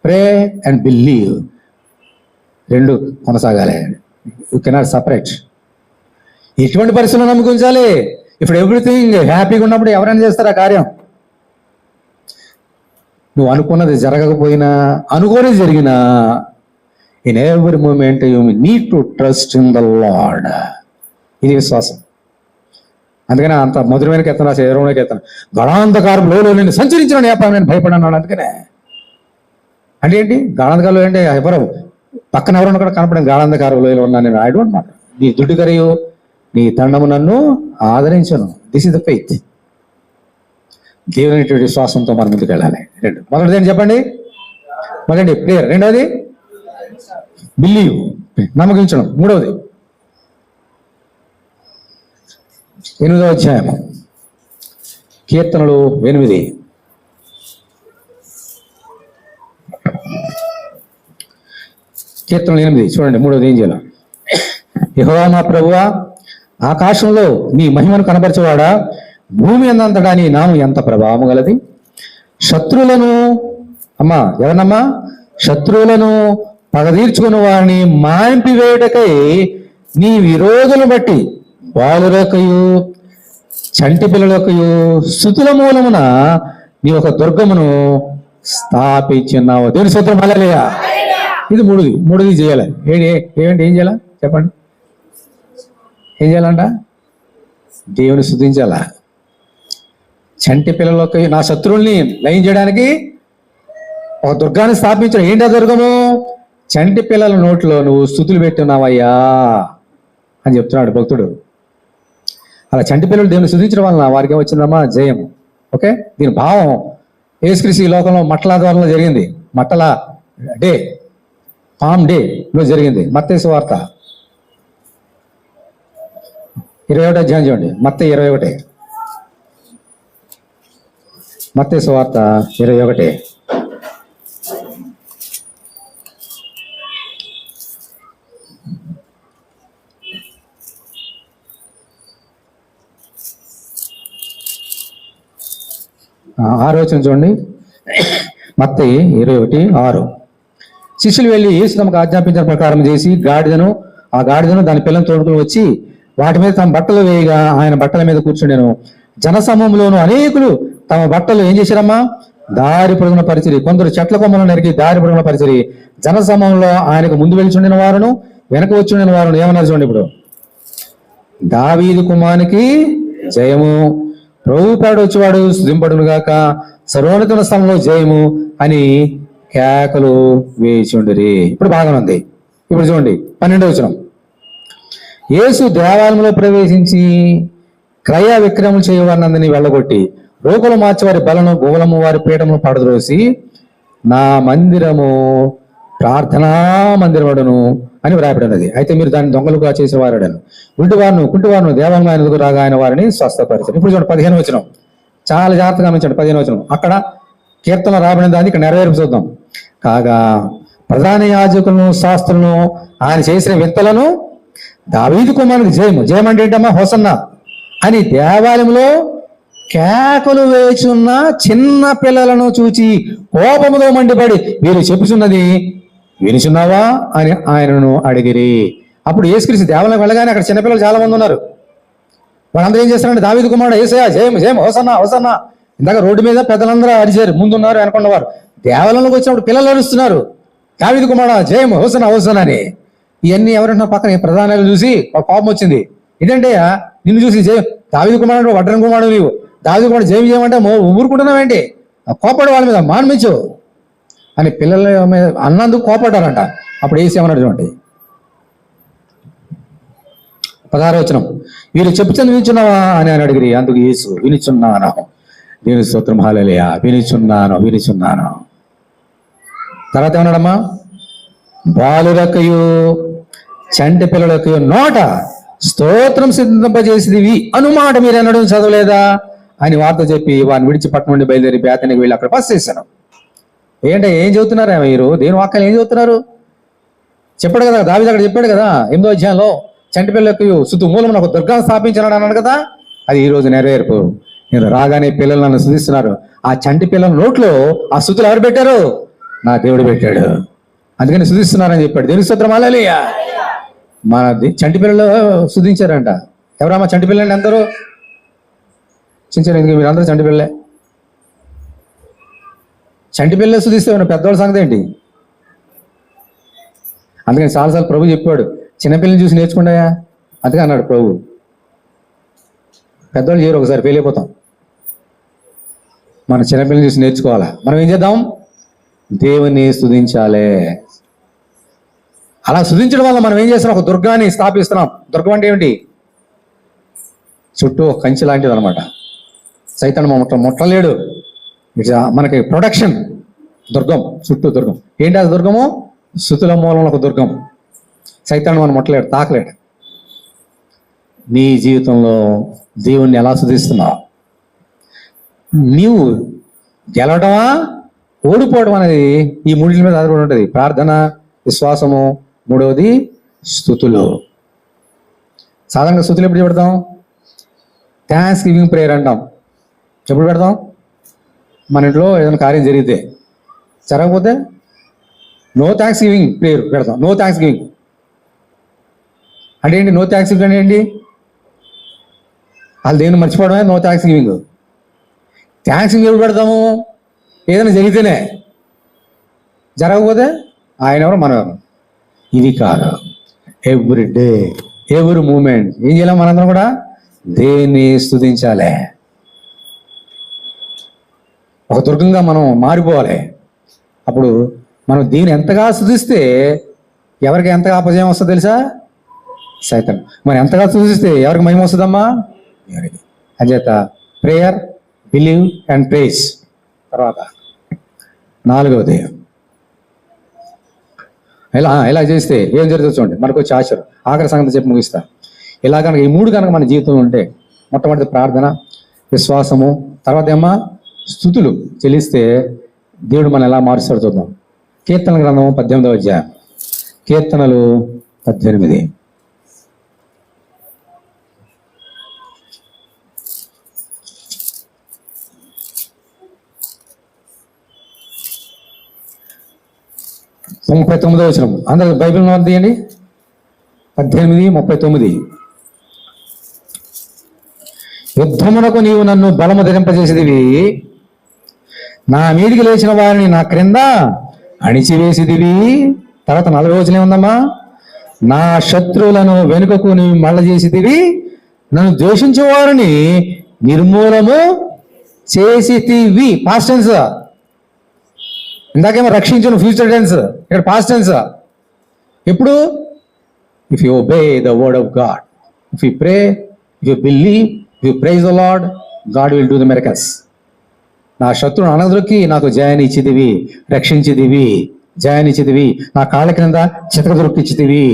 pray and believe, రెండు కొనసాగాలి. You cannot separate. ఎటువంటి పరిస్థితుల్లో నమ్ముకుంచాలి? ఇప్పుడు ఎవ్రీథింగ్ హ్యాపీగా ఉన్నప్పుడు ఎవరైనా చేస్తారు ఆ కార్యం. నువ్వు అనుకున్నది జరగకపోయినా, అనుకోని జరిగినా, in every moment you need to trust in the lord. ఇది విశ్వాసం. అందుకనే అంత మధురమైన కీర్తన రాసే 20వ కీర్తన, గణాంధకారంలో నేను సంచరించిన నేపథ్యం నేను భయపడన్నాడు. అందుకనే అంటే ఏంటి గాఢాంధకారంలో? అంటే ఎవరు పక్కన ఎవరన్నా కూడా కనపడింది గాఢాంధకారంలో ఉన్నా నేను. I don't matter. నీ దుడ్డు కరియు నీ దండము నన్ను ఆదరించను. This is the faith. దేవుని విశ్వాసంతో మనం ముందుకు వెళ్ళాలి. రెండు, మొదటిది చెప్పండి, మొదటి ప్రేయర్. రెండవది బిలీవ్, నమ్మకించడం. మూడవది 8వ అధ్యాయము కీర్తనలు 8. కీర్తనలు 8 చూడండి. మూడవది ఏం చేయాలి? యెహోవా మా ప్రభువా, ఆకాశంలో నీ మహిమను కనపరచేవాడా, భూమి అందంతటా నీ నామం ఎంత ప్రభావము గలది. శత్రువులను అమ్మా ఎవరన్నమ్మా? శత్రువులను పగదీర్చుకుని వారిని మాంపివేయుటకై నీ విరోధులను బట్టి బాలులకయు చంటి పిల్లలకయు స్తుతుల మూలమున నీ ఒక దుర్గమును స్థాపించున్నావు. దేవుని స్తోత్రం. హల్లెలూయా. ఇది మూడుది చేయాలి. ఏమంటే ఏం చేయాలా చెప్పండి? ఏం చేయాలంట? దేవుని స్తుతించాలా. చంటి పిల్లలకి, నా శత్రువుల్ని లయం చేయడానికి ఒక దుర్గాన్ని స్థాపించడం. ఏంటి ఆ దుర్గము? చంటి పిల్లల నోట్లో నువ్వు స్తుతులు పెట్టున్నావయ్యా అని చెప్తున్నాడు భక్తుడు. అలా చంటి పిల్లలు దేవుని స్తుతించడం వలన వారికి వచ్చిందమ్మా జయం. ఓకే, దీని భావం యేసుక్రీస్తు ఈ లోకంలో మట్టల ద్వారంలో జరిగింది. మట్టల డే, పామ్ డే లో జరిగింది. మత్తయి సువార్త 21 అధ్యాయం చూడండి. మత్తయి 21, మత్తయి సువార్త 21. ఆలోచన చూడండి. మత్తయి 21:6. శిష్యులు వెళ్ళి యేసు తమకు ఆజ్ఞాపించిన ప్రకారం చేసి ఆ గాడిదను దాని పిల్లలను తోడుకుని వచ్చి వాటి మీద తమ బట్టలు వేయగా ఆయన బట్టల మీద కూర్చుండెను. జనసమూహంలోను అనేకులు తమ బట్టలు ఏం చేశారమ్మా? దారి పొడుగున పరిచిరి. కొందరు చెట్ల కొమ్మలను నరికి దారి పొడుగున పరిచిరి. జనసమూహంలో ఆయనకు ముందు వెళ్ళిచుండిన వారును వెనక వచ్చిండిన వారును ఏమన్నారు చూడండి. ఇప్పుడు దావీదు కుమారునికి జయము, ప్రభు పేడ వచ్చేవాడు స్తుతింపడును గాక, సర్వోన్నత స్థలంలో జయము అని కేకలు వేచుండిరి. ఇప్పుడు బాగానే ఉంది. ఇప్పుడు చూడండి 12వ వచనం. యేసు దేవాలయంలో ప్రవేశించి క్రయ విక్రయములు చేయవారినందని వెళ్ళగొట్టి రోగులు మార్చేవారి బలను గోగులము వారి పీఠమును పడద్రోసి నా మందిరము ప్రార్థనా మందిరముడను అని వ్రాయబడినది. అయితే మీరు దాన్ని దొంగలుగా చేసేవారడను. కుంటివారును దేవాలయం ఆయన ఎదుగు రాగా ఆయన వారిని స్వస్థపరిచారు. ఇప్పుడు చూడండి 15వ వచనం. చాలా జాగ్రత్తగా గమనించండి. 15వ వచనం. అక్కడ కీర్తన రాబడిన దాన్ని ఇక్కడ నెరవేర్పు చూద్దాం. కాగా ప్రధాన యాజకులను శాస్త్రులను ఆయన చేసిన వింతలను దావీదు కుమారునికి జయం అంటే ఏంటమ్మా? హోసన్నా అని దేవాలయంలో కేకలు వేచున్న చిన్న పిల్లలను చూచి కోపముతో మండిపడి వీరు చెప్పుచున్నది వినుచున్నావా అని ఆయనను అడిగిరి. అప్పుడు యేసుక్రీస్తు దేవాలయం వెళ్ళగానే అక్కడ చిన్నపిల్లలు చాలా మంది ఉన్నారు. వాళ్ళందరూ ఏం చేస్తారంటే దావీదు కుమారుడు యేసయ్యా జయం జయం హోసన్నా హోసన్నా. ఇందాక రోడ్డు మీద పెద్దలందరూ అరిచారు, ముందున్నారు అనుకున్నవారు. దేవాలయంలోకి వచ్చినప్పుడు పిల్లలు అరుస్తున్నారు దావీదు కుమారుడా జయం హోసన్నా హోసన్నా అని. ఇవన్నీ ఎవరంటున్నారు? పక్కన ప్రధానాలు చూసి కోపం వచ్చింది. ఇదంటే నిన్ను చూసి జయం దావీదు కుమారుడు వడ్రం కుమారుడు నీవు దావీదు కుమారుడు జయం చేయమంటే ఊరుకుంటున్నావేంటి? కోపడు వాళ్ళ మీద మాన్మించు అని పిల్లల మీద అన్నందుకు కోపడ్డారంట. అప్పుడు ఏమన్నాడు చూడండి 16వ వచనం. వీరు చెప్పుచున్నది వినుచున్నావా అని ఆయన అడిగిరి. అందుకు యేసు వినుచున్నాను. దేవుని స్తోత్రం. హల్లెలూయా. వినుచున్నాను. తర్వాత ఏమన్నాడమ్మా? బాలులకయు చంటి పిల్లలకయు నోట స్తోత్రం సిద్ధింపజేసిదివి అనుమాట మీరు అనడం చదవలేదా అని వార్త చెప్పి వారిని విడిచి పట్టణం నుండి బయలుదేరి బేతనికి వెళ్ళి అక్కడ బస్ చేశాను. ఏంటంటే ఏం చదువుతున్నారా మీరు? దేని వాక్యాలు ఏం చదువుతున్నారు? చెప్పాడు కదా దావీదు, అక్కడ చెప్పాడు కదా 8వ అధ్యాయంలో చంటి పిల్లలకు స్తుతి మూలమున ఒక దుర్గాన్ని స్థాపించాడు అన్నాడు కదా. అది ఈ రోజు నెరవేర్పు. నేను రాగానే పిల్లలు నన్ను స్తుతిస్తున్నారు. ఆ చంటి పిల్లల నోట్లో ఆ స్తుతులు ఎవరు పెట్టారు? నా దేవుడు పెట్టాడు. అందుకని స్తుతిస్తున్నారని చెప్పాడు. దేవుని స్తోత్రం, హల్లెలూయా. మన చంటి పిల్లలు స్తుతించారంట. ఎవరమ్మా చంటి పిల్లలు? అందరూ చించారు. ఎందుకు మీరు అందరూ చంటి పిల్లలే? చంటి పిల్లలు స్తుతిస్తే ఉన్న పెద్దవాళ్ళ సంగతి ఏంటి? అందుకని చాలాసార్లు ప్రభు చెప్పాడు, చిన్నపిల్లల్ని చూసి నేర్చుకుంటాయా. అందుకే అన్నాడు ప్రభు, పెద్దవాళ్ళు చేయరు, ఒకసారి ఫెయిల్ అయిపోతాం. మన చిన్నపిల్లల్ని చూసి నేర్చుకోవాలా. మనం ఏం చేద్దాం? దేవుని స్తుతించాలి. అలా స్తుతించడం వల్ల మనం ఏం చేస్తున్నాం? ఒక దుర్గాన్ని స్థాపిస్తున్నాం. దుర్గం అంటే ఏమిటి? చుట్టూ ఒక కంచి లాంటిది అనమాట. సైతాను ముట్టలేడు. మనకి ప్రొటెక్షన్. దుర్గం, చుట్టూ దుర్గం. ఏంటి అది దుర్గము? స్తుతుల మూలంలో ఒక దుర్గం. సైతాను మనం ముట్టలేడు, తాకలేడు. నీ జీవితంలో దేవుణ్ణి ఎలా స్తుతిస్తున్నావు? నీవు గెలవడమా ఓడిపోవడం అనేది ఈ మూడింటి మీద ఆధారపడి ఉంటుంది. ప్రార్థన, విశ్వాసము, మూడవది స్తుతులు. సాధారణంగా స్తుతులు ఎప్పుడు పెడతాం? థ్యాంక్స్ గివింగ్ ప్రేయర్ అంటాం. ఎప్పుడు పెడతాం? మన ఇంట్లో ఏదైనా కార్యం జరిగితే. జరగకపోతే నో థ్యాంక్స్ గివింగ్ ప్రేయర్ పెడతాం. నో థ్యాంక్స్ గివింగ్ అంటే ఏంటి? నో థ్యాంక్స్ గివింగ్ అంటే ఏంటి? వాళ్ళు దేవుని మర్చిపోవడమే no thanksgiving. Thanksgiving ఎప్పుడు పెడతాము? ఏదైనా జరిగితేనే. జరగకపోతే ఆయన ఎవరు, మనం ఎవరు? ఇది కాదు. ఎవ్రీ డే, ఎవ్రీ మూమెంట్ ఏం చేయాలి? మనందరం కూడా దేవుని స్తుతించాలి. ఒక దుర్గంగా మనం మారిపోవాలి. అప్పుడు మనం దీన్ని ఎంతగా స్తుతిస్తే ఎవరికి ఎంతగా అపజయం వస్తుందో తెలుసా? సైతాను. మరి ఎంతగా స్తుతిస్తే ఎవరికి మహిమ వస్తుందమ్మా? ఎవరికి. అంచేత ప్రేయర్, బిలీవ్ అండ్ ప్రేస్. తర్వాత నాలుగవది, ఇలా చేస్తే ఏం జరుగుతుంది చూడండి. మనకు వచ్చే ఆశలు. ఆఖరి సంగతి చెప్పి ముగిస్తా. ఇలా కనుక ఈ మూడు కనుక మన జీవితంలో ఉంటే, మొట్టమొదటి ప్రార్థన, విశ్వాసము, తర్వాత ఏమో స్తుతులు చెల్లిస్తే దేవుడు మనం ఎలా మారుస్తాడు చూద్దాం. కీర్తన గ్రంథం 18వ అధ్యాయం. కీర్తనలు 18. ముప్పై 39వ వచనం. అందరూ బైబిల్ తీయండి. 18:39. యుద్ధమునకు నీవు నన్ను బలము ధరింపజేసేదివి, నా మీదికి లేచిన వారిని నా క్రింద అణిచివేసేదివి. తర్వాత 40వ వచనం ఉందమ్మా. నా శత్రువులను వెనుకకు నీవు మళ్ళ చేసేదివి, నన్ను ద్వేషించే వారిని నిర్మూలము చేసేదివి. Past tense. ఇందాకేమో రక్షించను ఫ్యూచర్ టెన్స్, ఇక్కడ పాస్ట్ టెన్స్. ఎప్పుడు? If you obey the word of God, if you pray, if you believe, if you praise the Lord, God will do the miracles. నా శత్రువును అనదొక్కి నాకు జయాన్ని ఇచ్చిదివి, రక్షించిదివి, జయాన్ని ఇచ్చిదివి, నా కాళ్ళ క్రింద చితక దొరికిచ్చిదివి.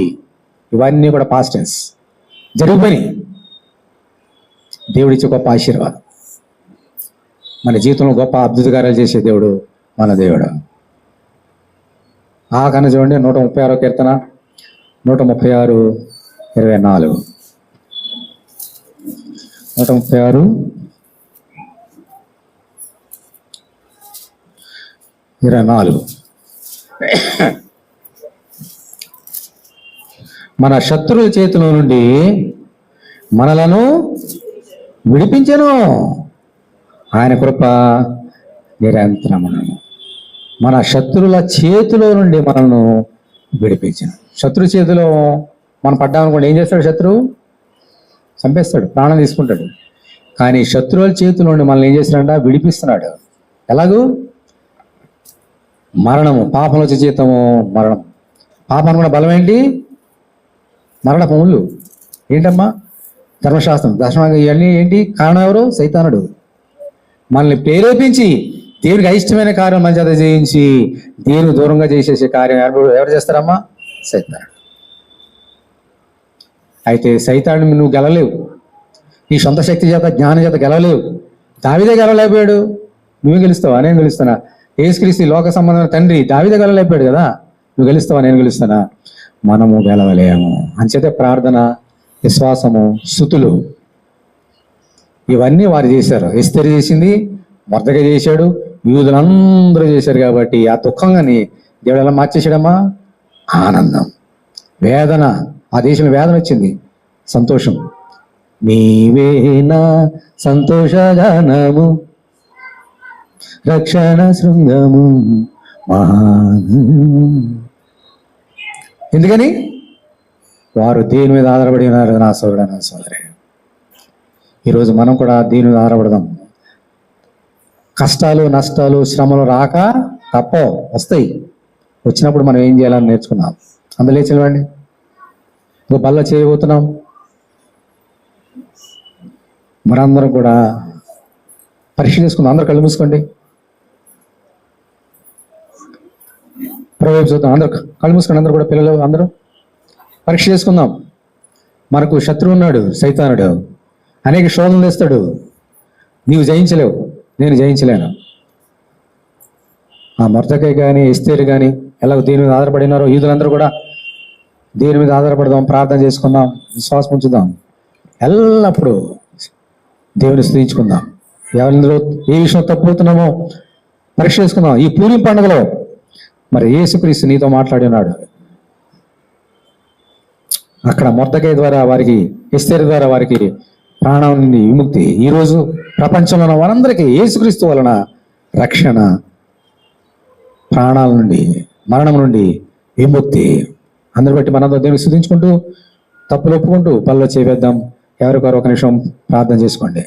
ఇవన్నీ కూడా పాస్ట్ టెన్స్, జరిగిపోయి. దేవుడిచ్చే గొప్ప ఆశీర్వాదం. మన జీవితంలో గొప్ప అద్భుత కార్యాలు చేసే దేవుడు మన దేవుడు. ఆ కన్నా చూడండి, 136వ కీర్తన 136:24. 136:24. మన శత్రువుల చేతిలో నుండి మనలను విడిపించెను, ఆయన కృప నిరంతరమును. మన శత్రువుల చేతిలో నుండి మనల్ని విడిపించాను. శత్రు చేతిలో మనం పడ్డామనుకోండి, ఏం చేస్తాడు? శత్రువు చంపేస్తాడు, ప్రాణం తీసుకుంటాడు. కానీ శత్రువుల చేతిలో నుండి మనల్ని ఏం చేస్తాడంట? విడిపిస్తున్నాడు. ఎలాగూ? మరణము, పాపం వచ్చే జీతము మరణం. పాపం కూడా బలం ఏంటి? మరణపు ముళ్ళు. ఏంటమ్మా? ధర్మశాస్త్రం, దర్శనం, ఇవన్నీ ఏంటి? కారణం ఎవరు? సైతానుడు. మనల్ని ప్రేరేపించి దేవునికి అయిష్టమైన కార్యం మన చేత చేయించి దేవుని దూరంగా చేసేసే కార్యం ఎవరు చేస్తారమ్మా? సైతానుడు. అయితే సైతానుడిని నువ్వు గెలలేవు. నీ సొంత శక్తి చేత, జ్ఞానం చేత గెలవలేవు. దావీదే గెలవలేకపోయాడు. నువ్వు గెలుస్తావా? నేను గెలుస్తానా? యేసుక్రీస్తు లోక సంబంధమైన తండ్రి దావీదే గెలవలేకపోయాడు కదా. నువ్వు గెలుస్తావా? నేను గెలుస్తానా? మనము గెలవలేము. అంచేతే ప్రార్థన, విశ్వాసము, స్తుతులు ఇవన్నీ వారు చేశారు. ఎస్తేరు చేసింది, మొర్దెకై చేశాడు, యూదులందరూ చేశారు. కాబట్టి ఆ దుఃఖంగాని దేవుడు ఎలా మార్చేసాడమ్మా? ఆనందం. వేదన, ఆ దేశంలో వేదన వచ్చింది, సంతోషం. నీవేనా సంతోషగానము, రక్షణ శృంగము మహా. ఎందుకని? వారు దేని మీద ఆధారపడి ఉన్నారు. నా సోదరుడు, నా సోదరి, ఈరోజు మనం కూడా దేని మీద ఆధారపడదాం. కష్టాలు, నష్టాలు, శ్రమలు రాక తప్పవు, వస్తాయి. వచ్చినప్పుడు మనం ఏం చేయాలని నేర్చుకున్నాం. అందులో లేచినవాడిని ఇంకో బల్ల చేయబోతున్నాం. మనందరం కూడా పరీక్ష చేసుకుందాం. అందరూ కళ్ళు మూసుకోండి. ప్రవేశ చూద్దాం. అందరూ కళ్ళు మూసుకోండి. అందరూ కూడా, పిల్లలు అందరూ పరీక్ష చేసుకుందాం. మనకు శత్రువు ఉన్నాడు, సైతానుడు. అనేక శోధనలు తెస్తాడు. నీవు జయించలేవు, నేను జయించలేను. ఆ మొర్దెకై కానీ, ఎస్తేరు కానీ ఎలాగో దేని మీద ఆధారపడినారో, యూదులందరూ కూడా దేని మీద ఆధారపడదాం, ప్రార్థన చేసుకుందాం, విశ్వాసం ఉంచుదాం. ఎల్లప్పుడూ దేవుని స్తుతించుకుందాం. ఎవరిలో ఏ విషయం తప్పుతున్నామో పరీక్ష చేసుకుందాం. ఈ పూర్వం పండుగలో మరి యేసుక్రీస్తు నీతో మాట్లాడి ఉన్నాడు. అక్కడ మొర్దెకై ద్వారా వారికి, ఎస్తేరు ద్వారా వారికి ప్రాణం నుండి విముక్తి. ఈరోజు ప్రపంచంలో ఉన్న వారందరికీ యేసుక్రీస్తు వలన రక్షణ, ప్రాణాల నుండి, మరణం నుండి విముక్తి. అందరు బట్టి మనందరూ దేవుని స్తుతించుకుంటూ, తప్పులు ఒప్పుకుంటూ పనిలో చేవేద్దాం. ఎవరికొరు ఒక నిమిషం ప్రార్థన చేసుకోండి.